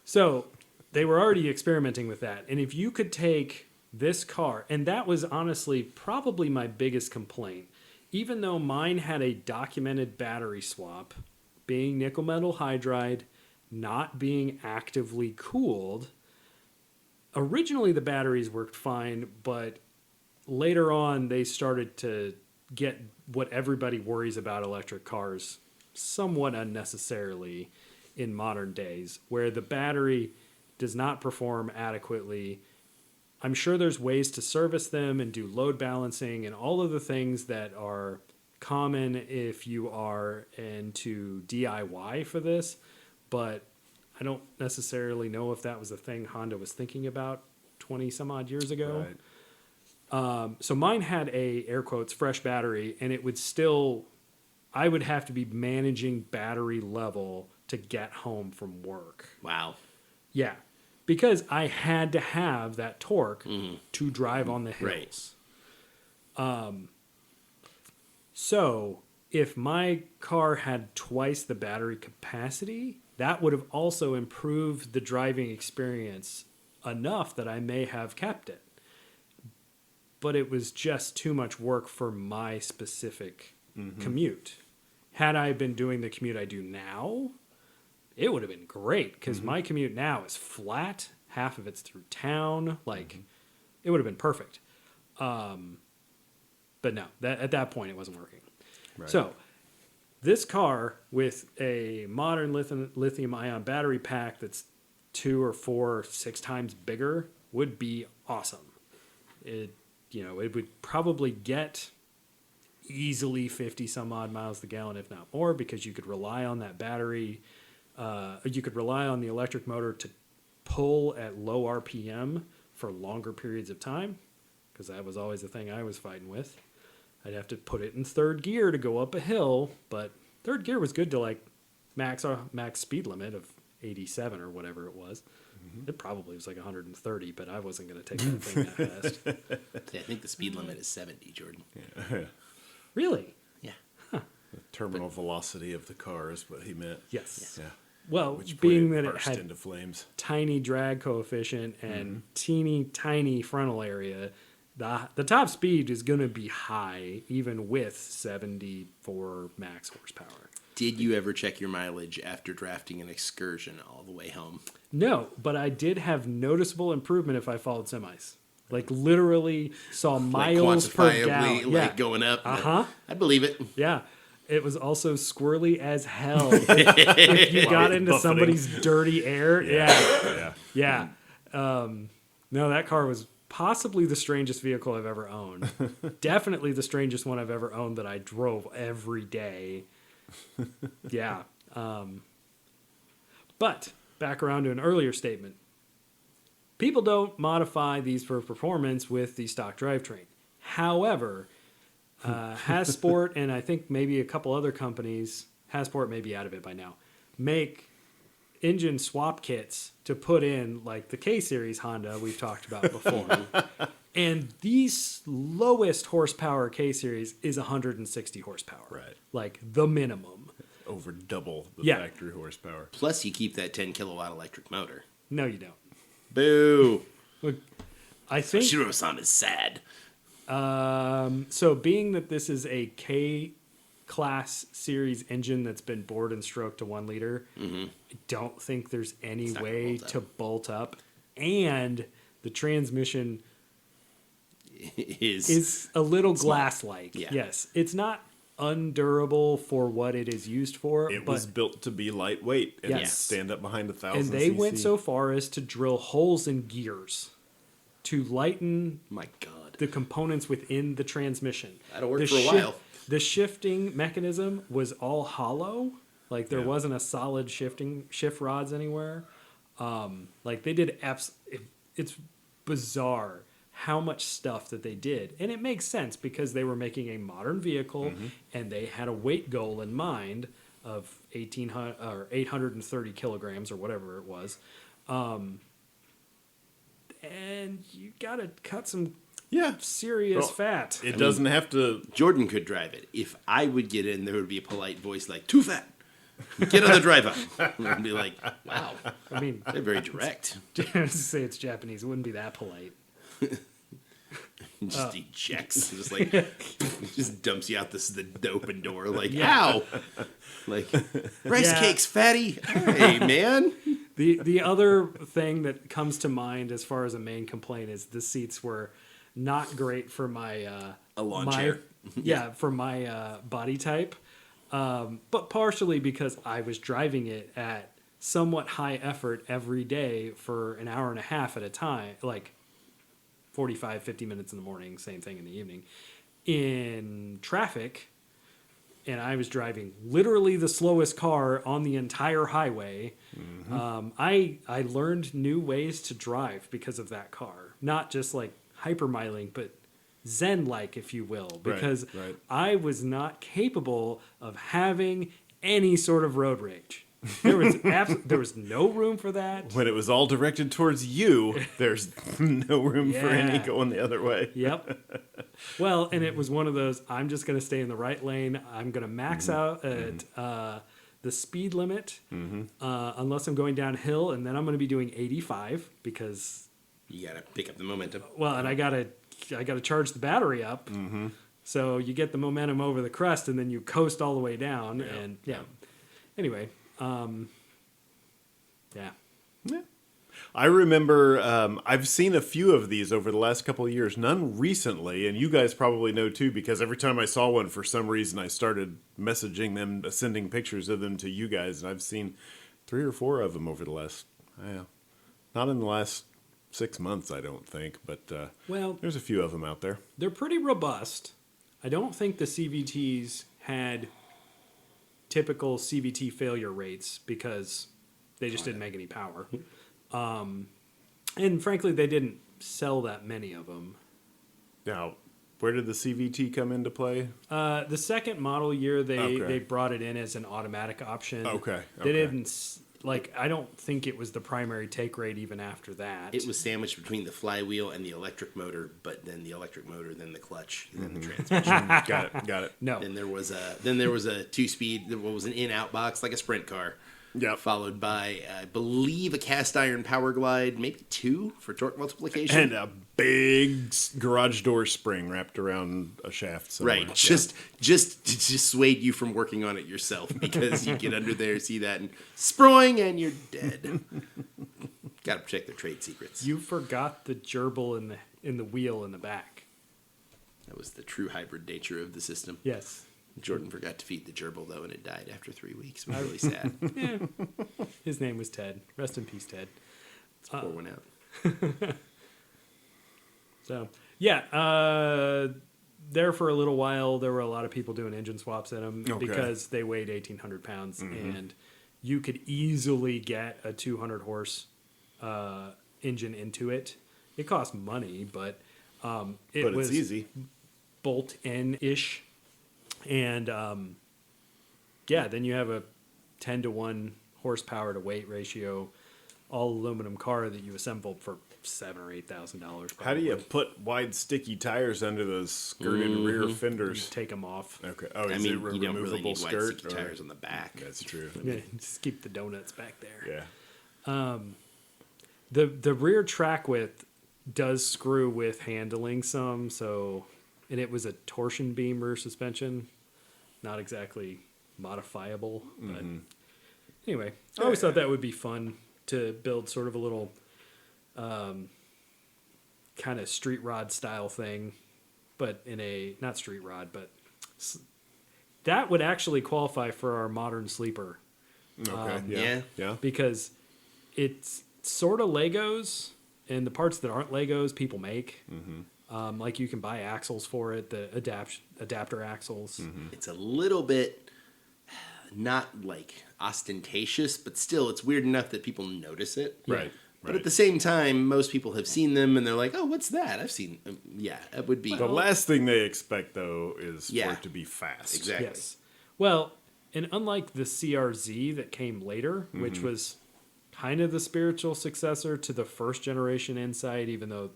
So they were already experimenting with that. And if you could take this car, and that was honestly probably my biggest complaint, even though mine had a documented battery swap, being nickel metal hydride, not being actively cooled. Originally the batteries worked fine, but later on they started to get what everybody worries about electric cars somewhat unnecessarily in modern days, where the battery does not perform adequately. I'm sure there's ways to service them and do load balancing and all of the things that are common if you are into DIY for this, but I don't necessarily know if that was a thing Honda was thinking about 20 some odd years ago. Right. So mine had a, air quotes, fresh battery, and it would still, I would have to be managing battery level to get home from work. Wow. Yeah, because I had to have that torque to drive on the hills. Right. So if my car had twice the battery capacity, that would have also improved the driving experience enough that I may have kept it. But it was just too much work for my specific commute. Had I been doing the commute I do now, it would have been great because my commute now is flat. Half of it's through town. It would have been perfect. But no, at that point it wasn't working. Right. So this car with a modern lithium-ion battery pack that's 2 or 4 or 6 times bigger would be awesome. It would probably get easily 50 some odd miles the gallon, if not more, because you could rely on that battery. You could rely on the electric motor to pull at low RPM for longer periods of time, because that was always the thing I was fighting with. I'd have to put it in third gear to go up a hill, but third gear was good to like max speed limit of 87 or whatever it was. It probably was like 130, but I wasn't going to take that thing that fast. I think the speed limit is 70, Jordan. Really? Yeah. The terminal velocity of the car is what he meant. Yes. Yeah. Well, Which being point that it burst had into flames. tiny drag coefficient and teeny tiny frontal area, the top speed is going to be high even with 74 max horsepower. Did you ever check your mileage after drafting an excursion all the way home? No, but I did have noticeable improvement if I followed semis. Like literally saw miles per gallon. Like going up. Uh-huh. I believe it. Yeah. It was also squirrely as hell. If you got into buffeting. somebody's dirty air. Yeah. Yeah. No, that car was possibly the strangest vehicle I've ever owned. Definitely the strangest one I've ever owned that I drove every day. Yeah. But back around to an earlier statement. People don't modify these for performance with the stock drivetrain. However, Hasport and I think maybe a couple other companies, Hasport may be out of it by now, make engine swap kits to put in like the K-Series Honda we've talked about before. And the lowest horsepower K-Series is 160 horsepower. Right. Like the minimum. Over double the Yeah. factory horsepower. Plus, you keep that 10 kilowatt electric motor. No, you don't. Boo! Look, I think Shiro-san is sad. so. Being that this is a K-class series engine that's been bored and stroked to 1 liter, I don't think there's any not way gonna to bolt up. And the transmission is a little glass-like. Yeah. Yes, it's not undurable for what it is used for. It but was built to be lightweight and Yes. stand up behind 1,000 and they went cc. so far as to drill holes in gears to lighten My God. the components within the transmission. That'll work The for a while. The shifting mechanism was all hollow. Like there wasn't a solid shift rods anywhere. Like they did it's bizarre how much stuff that they did. And it makes sense because they were making a modern vehicle and they had a weight goal in mind of 1,800 or 830 kilograms or whatever it was. And you got to cut some serious fat. It doesn't have to. Jordan could drive it. If I would get in, there would be a polite voice like, too fat. Get on the drive up. And be like, wow. I mean, They're very direct. to say it's Japanese, it wouldn't be that polite. Just ejects. Just like, just dumps you out the open door. Like, ow. Like, rice cakes, fatty. Hey, man. The other thing that comes to mind as far as a main complaint is the seats were not great for my A lawn chair. for my body type, but partially because I was driving it at somewhat high effort every day for an hour and a half at a time, like 45, 50 minutes in the morning, same thing in the evening, in traffic. And I was driving literally the slowest car on the entire highway. I learned new ways to drive because of that car. Not just like hypermiling, but Zen-like, if you will. Because right. I was not capable of having any sort of road rage. There was no room for that. When it was all directed towards you, there's no room for any going the other way. Yep. Well, and it was one of those, I'm just going to stay in the right lane. I'm going to max out at the speed limit unless I'm going downhill, and then I'm going to be doing 85 because... You got to pick up the momentum. Well, and I got to charge the battery up. So you get the momentum over the crest, and then you coast all the way down. Yeah. And anyway, I remember I've seen a few of these over the last couple of years, none recently, and you guys probably know too, because every time I saw one, for some reason, I started messaging them, sending pictures of them to you guys, and I've seen 3 or 4 of them over the last, not in the last 6 months, I don't think, but there's a few of them out there. They're pretty robust. I don't think the CVTs had typical CVT failure rates because they just didn't make any power. And frankly, they didn't sell that many of them. Now, where did the CVT come into play? The second model year, they brought it in as an automatic option. Okay. They didn't, I don't think it was the primary take rate even after that. It was sandwiched between the flywheel and the electric motor, but then the electric motor, then the clutch, then the transmission. Got it. No. Then there was a 2-speed, what was an in-out box, like a sprint car. Yep. Followed by, I believe, a cast iron power glide, maybe 2 for torque multiplication. And a big garage door spring wrapped around a shaft somewhere. Right, just dissuade you from working on it yourself, because you get under there, see that, and sproing, and you're dead. Got to protect their trade secrets. You forgot the gerbil in the wheel in the back. That was the true hybrid nature of the system. Yes. Jordan forgot to feed the gerbil, though, and it died after 3 weeks. It was really sad. His name was Ted. Rest in peace, Ted. Let's pour one out. So, there for a little while, there were a lot of people doing engine swaps in them because they weighed 1,800 pounds. And you could easily get a 200 horse engine into it. It cost money, but it was easy. bolt-in-ish. And then you have a 10-to-1 horsepower to weight ratio, all aluminum car that you assembled for $7,000 or $8,000. How do you put wide sticky tires under those skirted rear fenders? You take them off? Okay. Oh, I is mean, it a you don't really removable need skirt? wide sticky tires on the back. That's true. Yeah, just keep the donuts back there. Yeah. The rear track width does screw with handling some, and it was a torsion beam rear suspension, not exactly modifiable, but anyway, I always thought that would be fun to build sort of a little kind of street rod style thing, but not street rod, but that would actually qualify for our modern sleeper. Okay. Yeah. Because it's sort of Legos, and the parts that aren't Legos people make. Like you can buy axles for it, the adapter axles. It's a little bit not like ostentatious, but still it's weird enough that people notice it. Right. But at the same time, most people have seen them and they're like, "Oh, what's that?" I've seen. It would be The last thing they expect, though, is for it to be fast. Exactly. Yes. Well, and unlike the CRZ that came later, which was kind of the spiritual successor to the first generation Insight, even though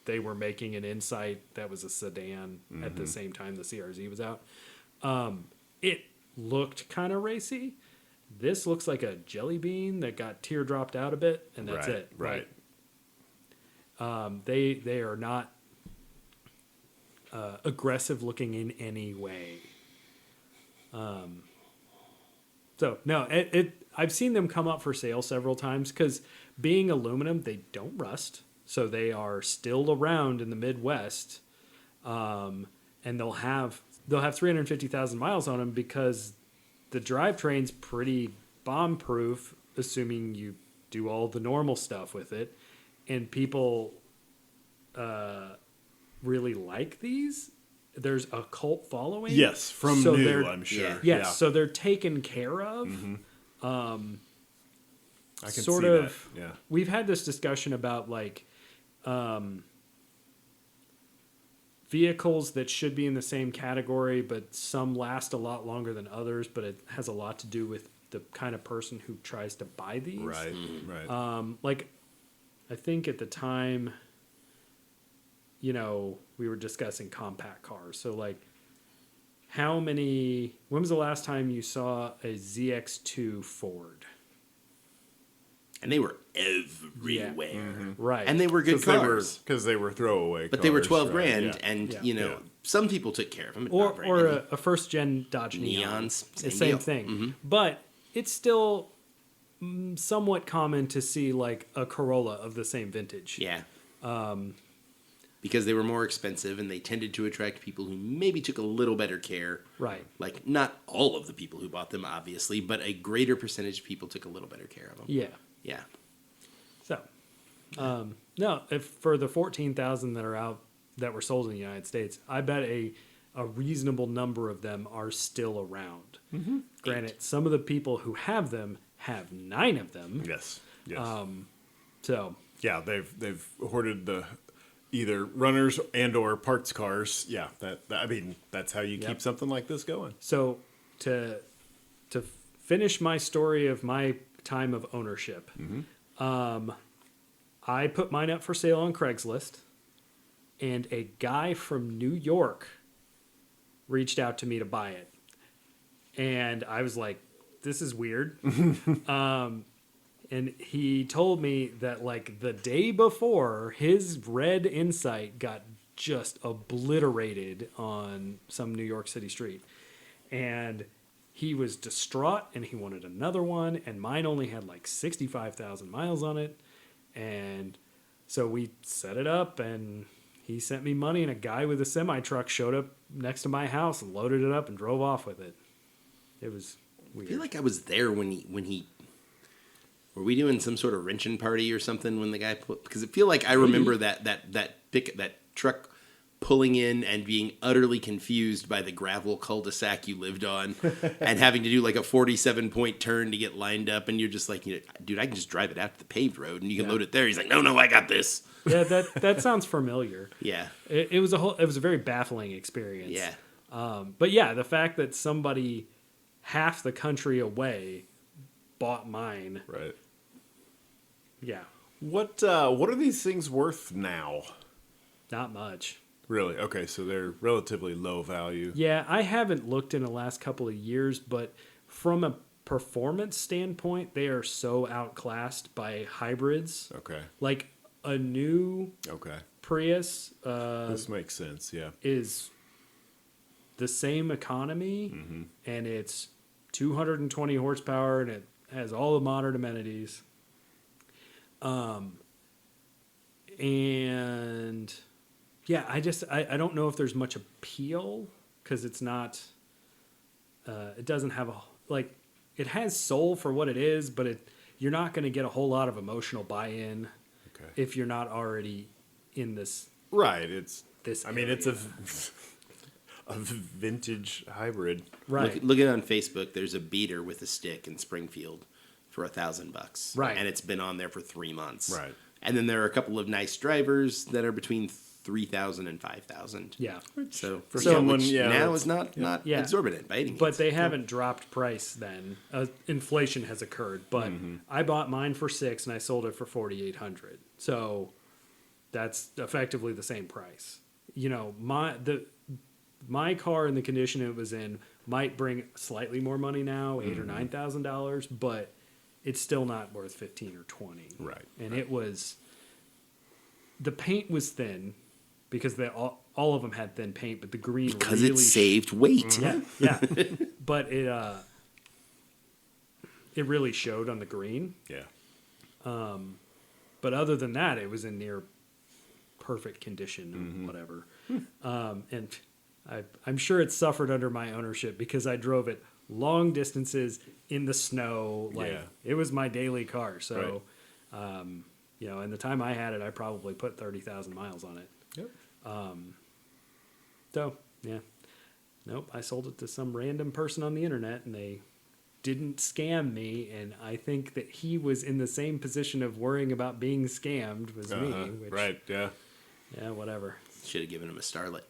they were making an Insight that was a sedan at the same time the CRZ was out, it looked kind of racy. This looks like a jelly bean that got teardropped out a bit, and that's it. Right. They are not aggressive looking in any way. So no, I've seen them come up for sale several times because being aluminum, they don't rust, so they are still around in the Midwest, and they'll have 350,000 miles on them because the drivetrain's pretty bomb-proof, assuming you do all the normal stuff with it, and people really like these. There's a cult following. Yes, from new, I'm sure. Yes, so they're taken care of. I can sort see of. that. Yeah. We've had this discussion about vehicles that should be in the same category, but some last a lot longer than others. But it has a lot to do with the kind of person who tries to buy these. Right. Right. I think at the time, we were discussing compact cars. So when was the last time you saw a ZX2 Ford? And they were everywhere. Right. And they were good cars. Because they were throwaway But cars, they were 12 right? grand, Yeah. and, some people took care of them. Or a first-gen Dodge Neons. The same thing. But it's still somewhat common to see, a Corolla of the same vintage. Yeah. Because they were more expensive, and they tended to attract people who maybe took a little better care. Right. Not all of the people who bought them, obviously, but a greater percentage of people took a little better care of them. Yeah. Yeah. So, no, if for the 14,000 that are out that were sold in the United States, I bet a reasonable number of them are still around. Granted, some of the people who have them have 9 of them. Yes. So yeah, they've hoarded the either runners and or parts cars. Yeah, that's how you keep something like this going. So to finish my story of my time of ownership, I put mine up for sale on Craigslist, and a guy from New York reached out to me to buy it. And I was like, this is weird. And he told me that the day before, his red Insight got just obliterated on some New York City street. And he was distraught, and he wanted another one, and mine only had 65,000 miles on it. And so we set it up, and he sent me money, and a guy with a semi-truck showed up next to my house and loaded it up and drove off with it. It was weird. I feel like I was there when he were we doing some sort of wrenching party or something when the guy because I feel like I remember that truck pulling in and being utterly confused by the gravel cul-de-sac you lived on and having to do like a 47-point turn to get lined up. And you're just like, dude, I can just drive it out to the paved road and you can load it there. He's like, no, I got this. Yeah, that sounds familiar. Yeah. It was a very baffling experience. Yeah. But yeah, the fact that somebody half the country away bought mine. Right. Yeah. What are these things worth now? Not much. Really? Okay, so they're relatively low value. Yeah, I haven't looked in the last couple of years, but from a performance standpoint, they are so outclassed by hybrids. Okay. Like a new Prius this makes sense, yeah. is the same economy, and it's 220 horsepower, and it has all the modern amenities. And yeah, I don't know if there's much appeal because it's not, it doesn't have it has soul for what it is, but you're not going to get a whole lot of emotional buy-in if you're not already in this. Right. It's a vintage hybrid. Right. Looking on Facebook, there's a beater with a stick in Springfield for $1,000. Right. And it's been on there for 3 months. Right. And then there are a couple of nice drivers that are between $3,000 and $5,000. Yeah. So for someone, now is not exorbitant by any means. But they haven't dropped price then. Inflation has occurred. But I bought mine for $6,000 and I sold it for $4,800. So that's effectively the same price. My car in the condition it was in might bring slightly more money now, $8,000 or $9,000, but it's still not worth $15,000 or $20,000. Right. And it was, the paint was thin because all of them had thin paint, but the green because really it saved weight. Yeah. But it really showed on the green. Yeah. But other than that, it was in near perfect condition or whatever. And I'm sure it suffered under my ownership because I drove it long distances in the snow. It was my daily car. So, in the time I had it, I probably put 30,000 miles on it. Yep. So, yeah. Nope, I sold it to some random person on the internet, and they didn't scam me, and I think that he was in the same position of worrying about being scammed as me. Which, right, yeah. Yeah, whatever. Should have given him a Starlet.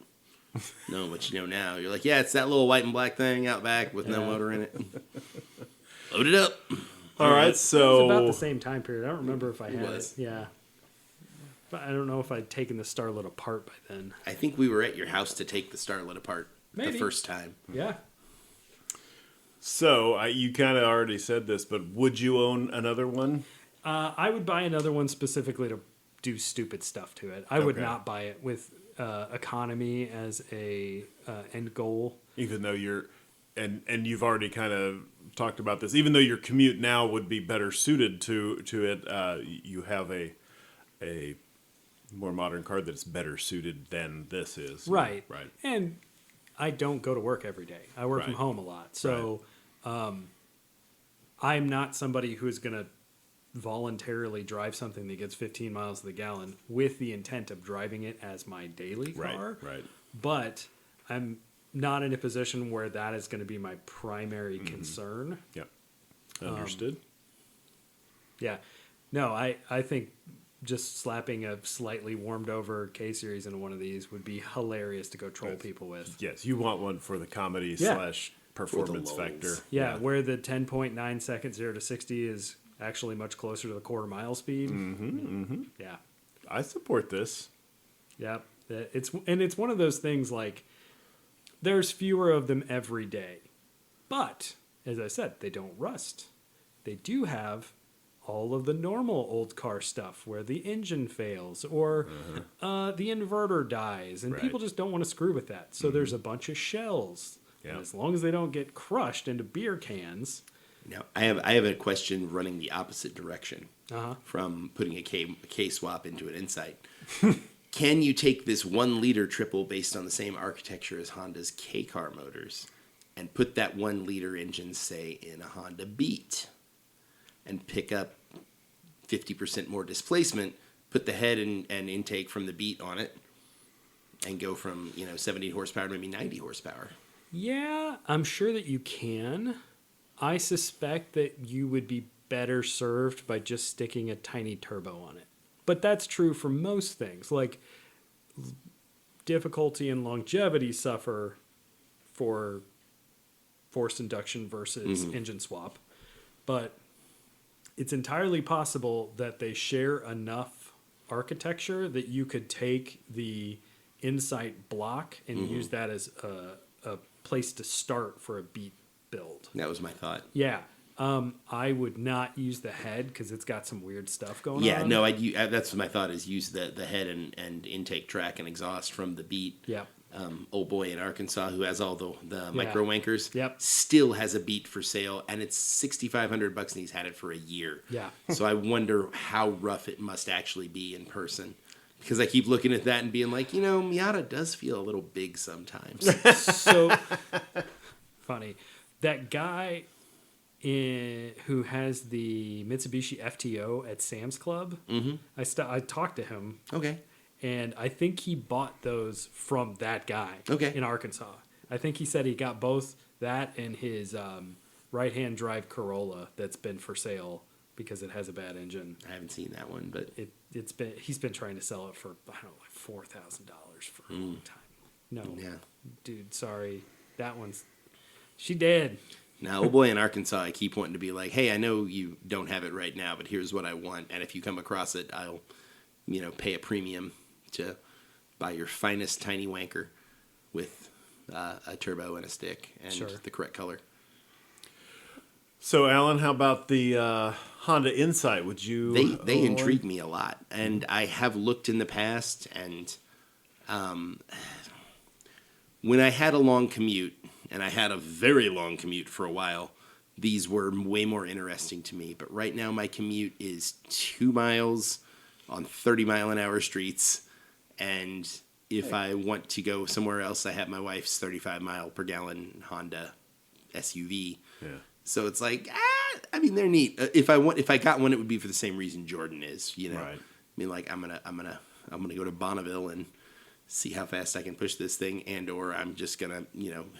Knowing what you know now, you're like, yeah, it's that little white and black thing out back with no motor in it. Load it up. All right, so... It was about the same time period. I don't remember if I had it. Yeah. But I don't know if I'd taken the Starlet apart by then. I think we were at your house to take the Starlet apart the first time. Yeah. So, you kind of already said this, but would you own another one? I would buy another one specifically to do stupid stuff to it. I would not buy it with economy as a end goal. Even though and you've already kind of talked about this, even though your commute now would be better suited to it, you have a more modern car that's better suited than this is. Right. And I don't go to work every day. I work from home a lot. So I'm not somebody who is going to voluntarily drive something that gets 15 miles to the gallon with the intent of driving it as my daily car. Right. But I'm not in a position where that is going to be my primary concern. Yep. Understood. Yeah. No, I think just slapping a slightly warmed over K-Series into one of these would be hilarious to go troll people with. Yes, you want one for the comedy / performance factor. Yeah, where the 10.9 seconds 0 to 60 is actually much closer to the quarter mile speed. Yeah. I support this. Yeah. It's one of those things like there's fewer of them every day. But, as I said, they don't rust. They do have all of the normal old car stuff where the engine fails or the inverter dies, and people just don't want to screw with that. So there's a bunch of shells. And as long as they don't get crushed into beer cans. Now, I have a question running the opposite direction from putting a K swap into an Insight. Can you take this 1 liter triple based on the same architecture as Honda's K car motors and put that 1 liter engine, say, in a Honda Beat and pick up 50% more displacement, put the head and intake from the Beat on it, and go from 70 horsepower to maybe 90 horsepower. Yeah, I'm sure that you can. I suspect that you would be better served by just sticking a tiny turbo on it. But that's true for most things. Like difficulty and longevity suffer for forced induction versus engine swap. But it's entirely possible that they share enough architecture that you could take the Insight block and use that as a place to start for a Beat build. That was my thought. Yeah. I would not use the head because it's got some weird stuff going on. Yeah, no, that's what my thought is. Use the head and intake track and exhaust from the Beat. Yeah. Old boy in Arkansas who has all the micro wankers. Yep. Still has a Beat for sale, and it's $6,500 and he's had it for a year. Yeah. So I wonder how rough it must actually be in person. Because I keep looking at that and being like, Miata does feel a little big sometimes. So funny. That guy who has the Mitsubishi FTO at Sam's Club, I talked to him. Okay. And I think he bought those from that guy in Arkansas. I think he said he got both that and his right-hand drive Corolla that's been for sale because it has a bad engine. I haven't seen that one, but he's been trying to sell it for, I don't know, like $4,000 for a long time. No, dude, sorry. That one's, she did. Now, old boy in Arkansas, I keep wanting to be like, hey, I know you don't have it right now, but here's what I want. And if you come across it, I'll, pay a premium to buy your finest tiny wanker with a turbo and a stick and the correct color. So, Alan, how about the Honda Insight? Would you? They intrigue me a lot, and I have looked in the past, and when I had a long commute, and I had a very long commute for a while, these were way more interesting to me. But right now, my commute is 2 miles on 30-mile-an-hour streets, and if I want to go somewhere else, I have my wife's 35-mile-per-gallon Honda SUV. Yeah. So it's like, they're neat. If I got one, it would be for the same reason Jordan is, Right. I mean, like I'm gonna go to Bonneville and see how fast I can push this thing, or I'm just gonna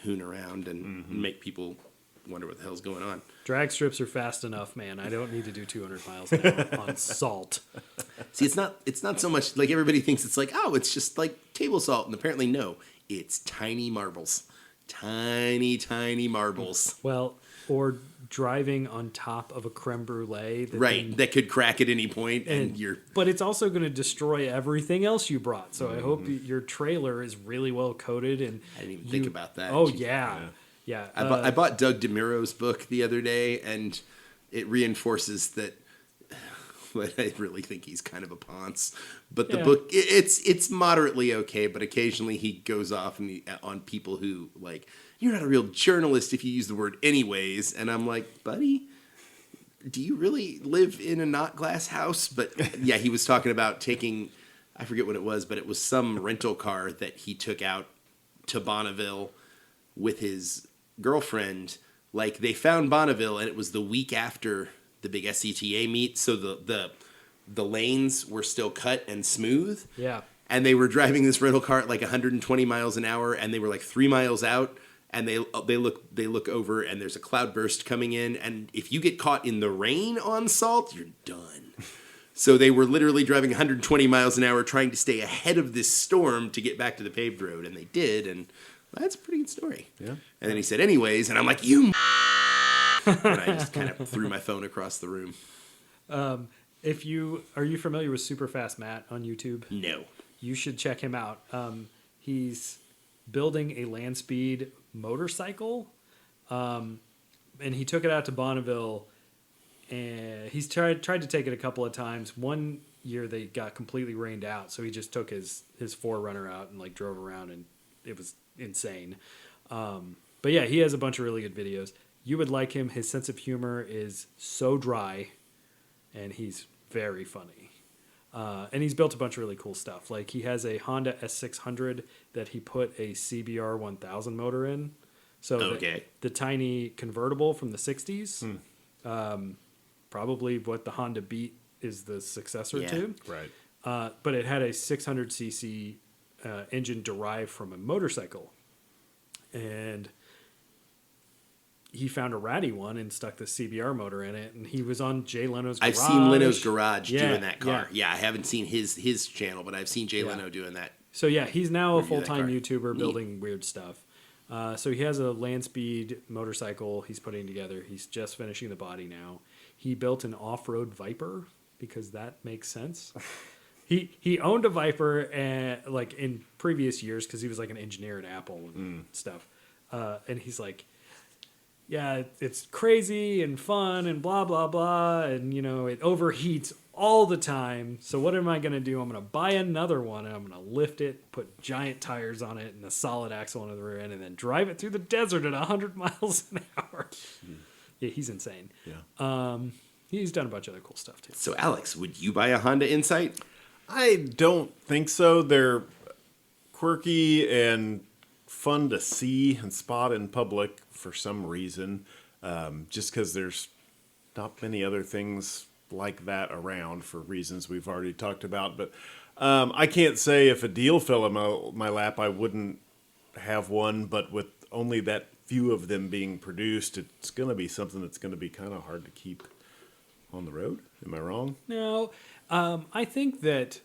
hoon around and make people wonder what the hell's going on. Drag strips are fast enough, man. I don't need to do 200 miles an hour on salt. See, it's not so much like everybody thinks it's like, it's just like table salt, and apparently no, it's tiny marbles, tiny marbles. Well. Or driving on top of a creme brulee. That could crack at any point. But it's also going to destroy everything else you brought. So I hope your trailer is really well coated. And I didn't even think about that. Oh, yeah. I bought Doug DeMuro's book the other day, and it reinforces that but I really think he's kind of a ponce. But the book, it's moderately okay, but occasionally he goes off on people who, like, you're not a real journalist if you use the word anyways. And I'm like, buddy, do you really live in a not glass house? But yeah, he was talking about taking, I forget what it was, but it was some rental car that he took out to Bonneville with his girlfriend. Like, they found Bonneville, and it was the week after the big SCTA meet, so the lanes were still cut and smooth. Yeah. And they were driving this rental car at like 120 miles an hour, and they were like 3 miles out, and they look over, and there's a cloud burst coming in, and if you get caught in the rain on salt, you're done. So they were literally driving 120 miles an hour trying to stay ahead of this storm to get back to the paved road, and they did, and that's a pretty good story. Yeah. And then he said, anyways, and I'm like, you and I just kind of threw my phone across the room. Are you familiar with Superfast Matt on YouTube? No. You should check him out. He's building a land speed motorcycle, and he took it out to Bonneville, and he's tried to take it a couple of times. One year they got completely rained out, so he just took his 4Runner out and like drove around, and it was insane. But yeah, he has a bunch of really good videos. You would like him. His sense of humor is so dry, and he's very funny. And he's built a bunch of really cool stuff. Like, he has a Honda S600 that he put a CBR 1000 motor in. So the tiny convertible from the 60s, probably what the Honda Beat is the successor to. Right. But it had a 600cc engine derived from a motorcycle. And he found a ratty one and stuck the CBR motor in it, and he was on Jay Leno's garage. I've seen Leno's garage doing that car. Yeah, I haven't seen his channel, but I've seen Jay Leno doing that. So yeah, he's now a full-time YouTuber building weird stuff. So he has a land speed motorcycle he's putting together. He's just finishing the body now. He built an off-road Viper because that makes sense. He owned a Viper like in previous years because he was like an engineer at Apple and stuff. And he's like, yeah, it's crazy and fun and blah, blah, blah. And, it overheats all the time. So what am I going to do? I'm going to buy another one and I'm going to lift it, put giant tires on it and a solid axle on the rear end and then drive it through the desert at 100 miles an hour. Yeah, he's insane. Yeah. He's done a bunch of other cool stuff too. So Alex, would you buy a Honda Insight? I don't think so. They're quirky and fun to see and spot in public for some reason, just because there's not many other things like that around for reasons we've already talked about. But I can't say if a deal fell in my lap, I wouldn't have one. But with only that few of them being produced, it's going to be something that's going to be kind of hard to keep on the road. Am I wrong? No, I think that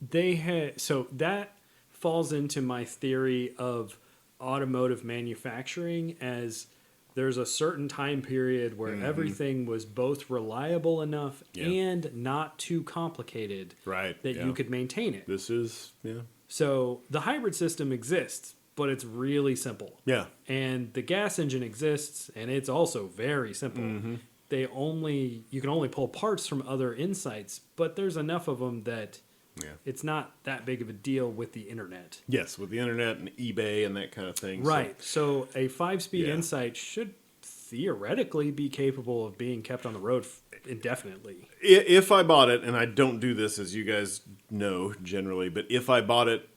they had. So that falls into my theory of automotive manufacturing as there's a certain time period where everything was both reliable enough and not too complicated that you could maintain it. This is, So the hybrid system exists, but it's really simple. Yeah. And the gas engine exists, and it's also very simple. You can only pull parts from other Insights, but there's enough of them that it's not that big of a deal with the internet. Yes, with the internet and eBay and that kind of thing. Right. So a 5-speed Insight should theoretically be capable of being kept on the road indefinitely. If I bought it, and I don't do this as you guys know generally, but if I bought it,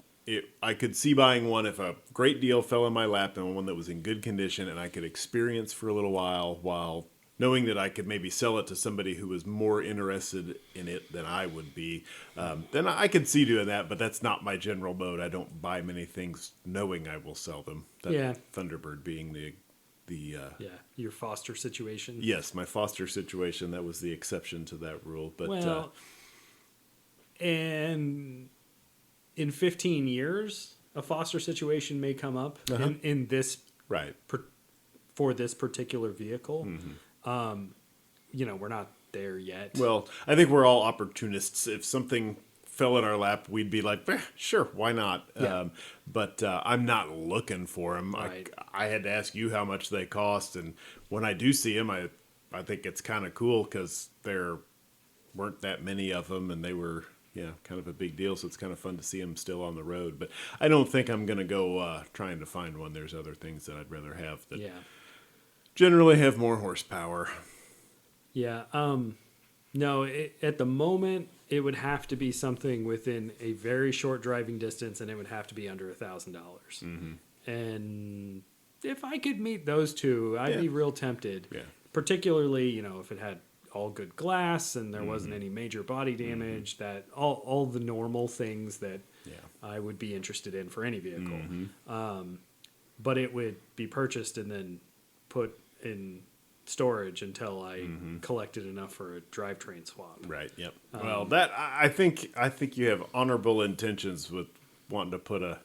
I could see buying one if a great deal fell in my lap and one that was in good condition and I could experience for a little while knowing that I could maybe sell it to somebody who was more interested in it than I would be, then I could see doing that, but that's not my general mode. I don't buy many things knowing I will sell them. Thunderbird being your foster situation. Yes, my foster situation, that was the exception to that rule. But and in 15 years, a foster situation may come up in this for this particular vehicle. We're not there yet. Well, I think we're all opportunists. If something fell in our lap, we'd be like, sure, why not? Yeah. But I'm not looking for them. Right. I had to ask you how much they cost, and when I do see them, I think it's kind of cool because there weren't that many of them, and they were kind of a big deal, so it's kind of fun to see them still on the road. But I don't think I'm going to go trying to find one. There's other things that I'd rather have that generally have more horsepower. Yeah. No, at the moment, it would have to be something within a very short driving distance, and it would have to be under $1,000. And if I could meet those two, I'd be real tempted. Yeah. Particularly, if it had all good glass and there wasn't any major body damage, that all the normal things that I would be interested in for any vehicle. But it would be purchased and then put in storage until I collected enough for a drivetrain swap. Right. Yep. Well, that I think you have honorable intentions with wanting to put a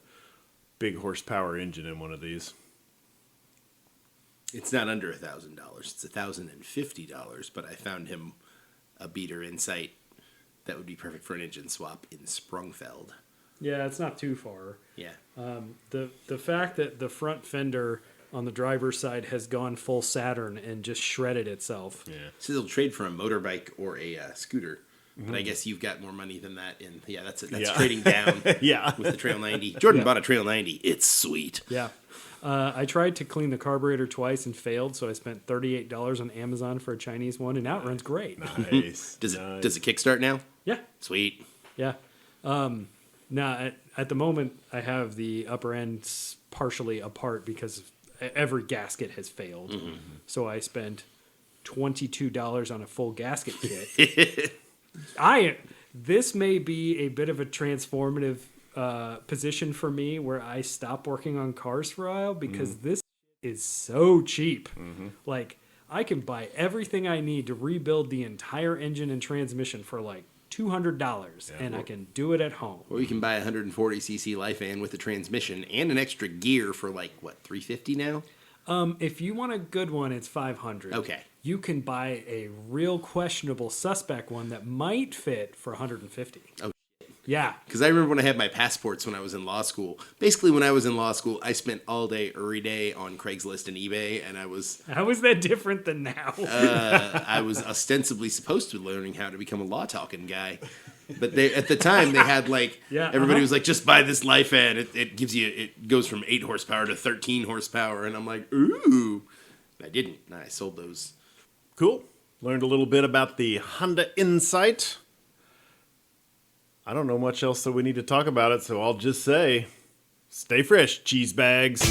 big horsepower engine in one of these. It's not under $1,000. It's $1,050. But I found him a beater Insight that would be perfect for an engine swap in Sprungfeld. Yeah, it's not too far. Yeah. The fact that the front fender on the driver's side has gone full Saturn and just shredded itself. Yeah. So they'll trade for a motorbike or a scooter. But I guess you've got more money than that. And that's trading down with the Trail 90. Jordan bought a Trail 90. It's sweet. Yeah. I tried to clean the carburetor twice and failed, so I spent $38 on Amazon for a Chinese one, and now it runs great. Nice. Does it kickstart now? Yeah. Sweet. Yeah. Now, at the moment, I have the upper end partially apart because every gasket has failed. So I spent $22 on a full gasket kit. This may be a bit of a transformative position for me where I stop working on cars for a while because this is so cheap. Like, I can buy everything I need to rebuild the entire engine and transmission for like $200, and I can do it at home. Or you can buy a 140cc life van with a transmission and an extra gear for like, what, $350 now? If you want a good one, it's $500. Okay. You can buy a real questionable suspect one that might fit for $150. Oh, yeah. Because I remember when I had my passports when I was in law school. Basically, when I was in law school, I spent all day, every day on Craigslist and eBay, and I was... How is that different than now? I was ostensibly supposed to be learning how to become a law-talking guy. But at the time, they had like... everybody was like, just buy this life van. It gives you... It goes from 8 horsepower to 13 horsepower. And I'm like, ooh. I didn't. I sold those. Cool. Learned a little bit about the Honda Insight. I don't know much else that we need to talk about it, so I'll just say, stay fresh, cheese bags.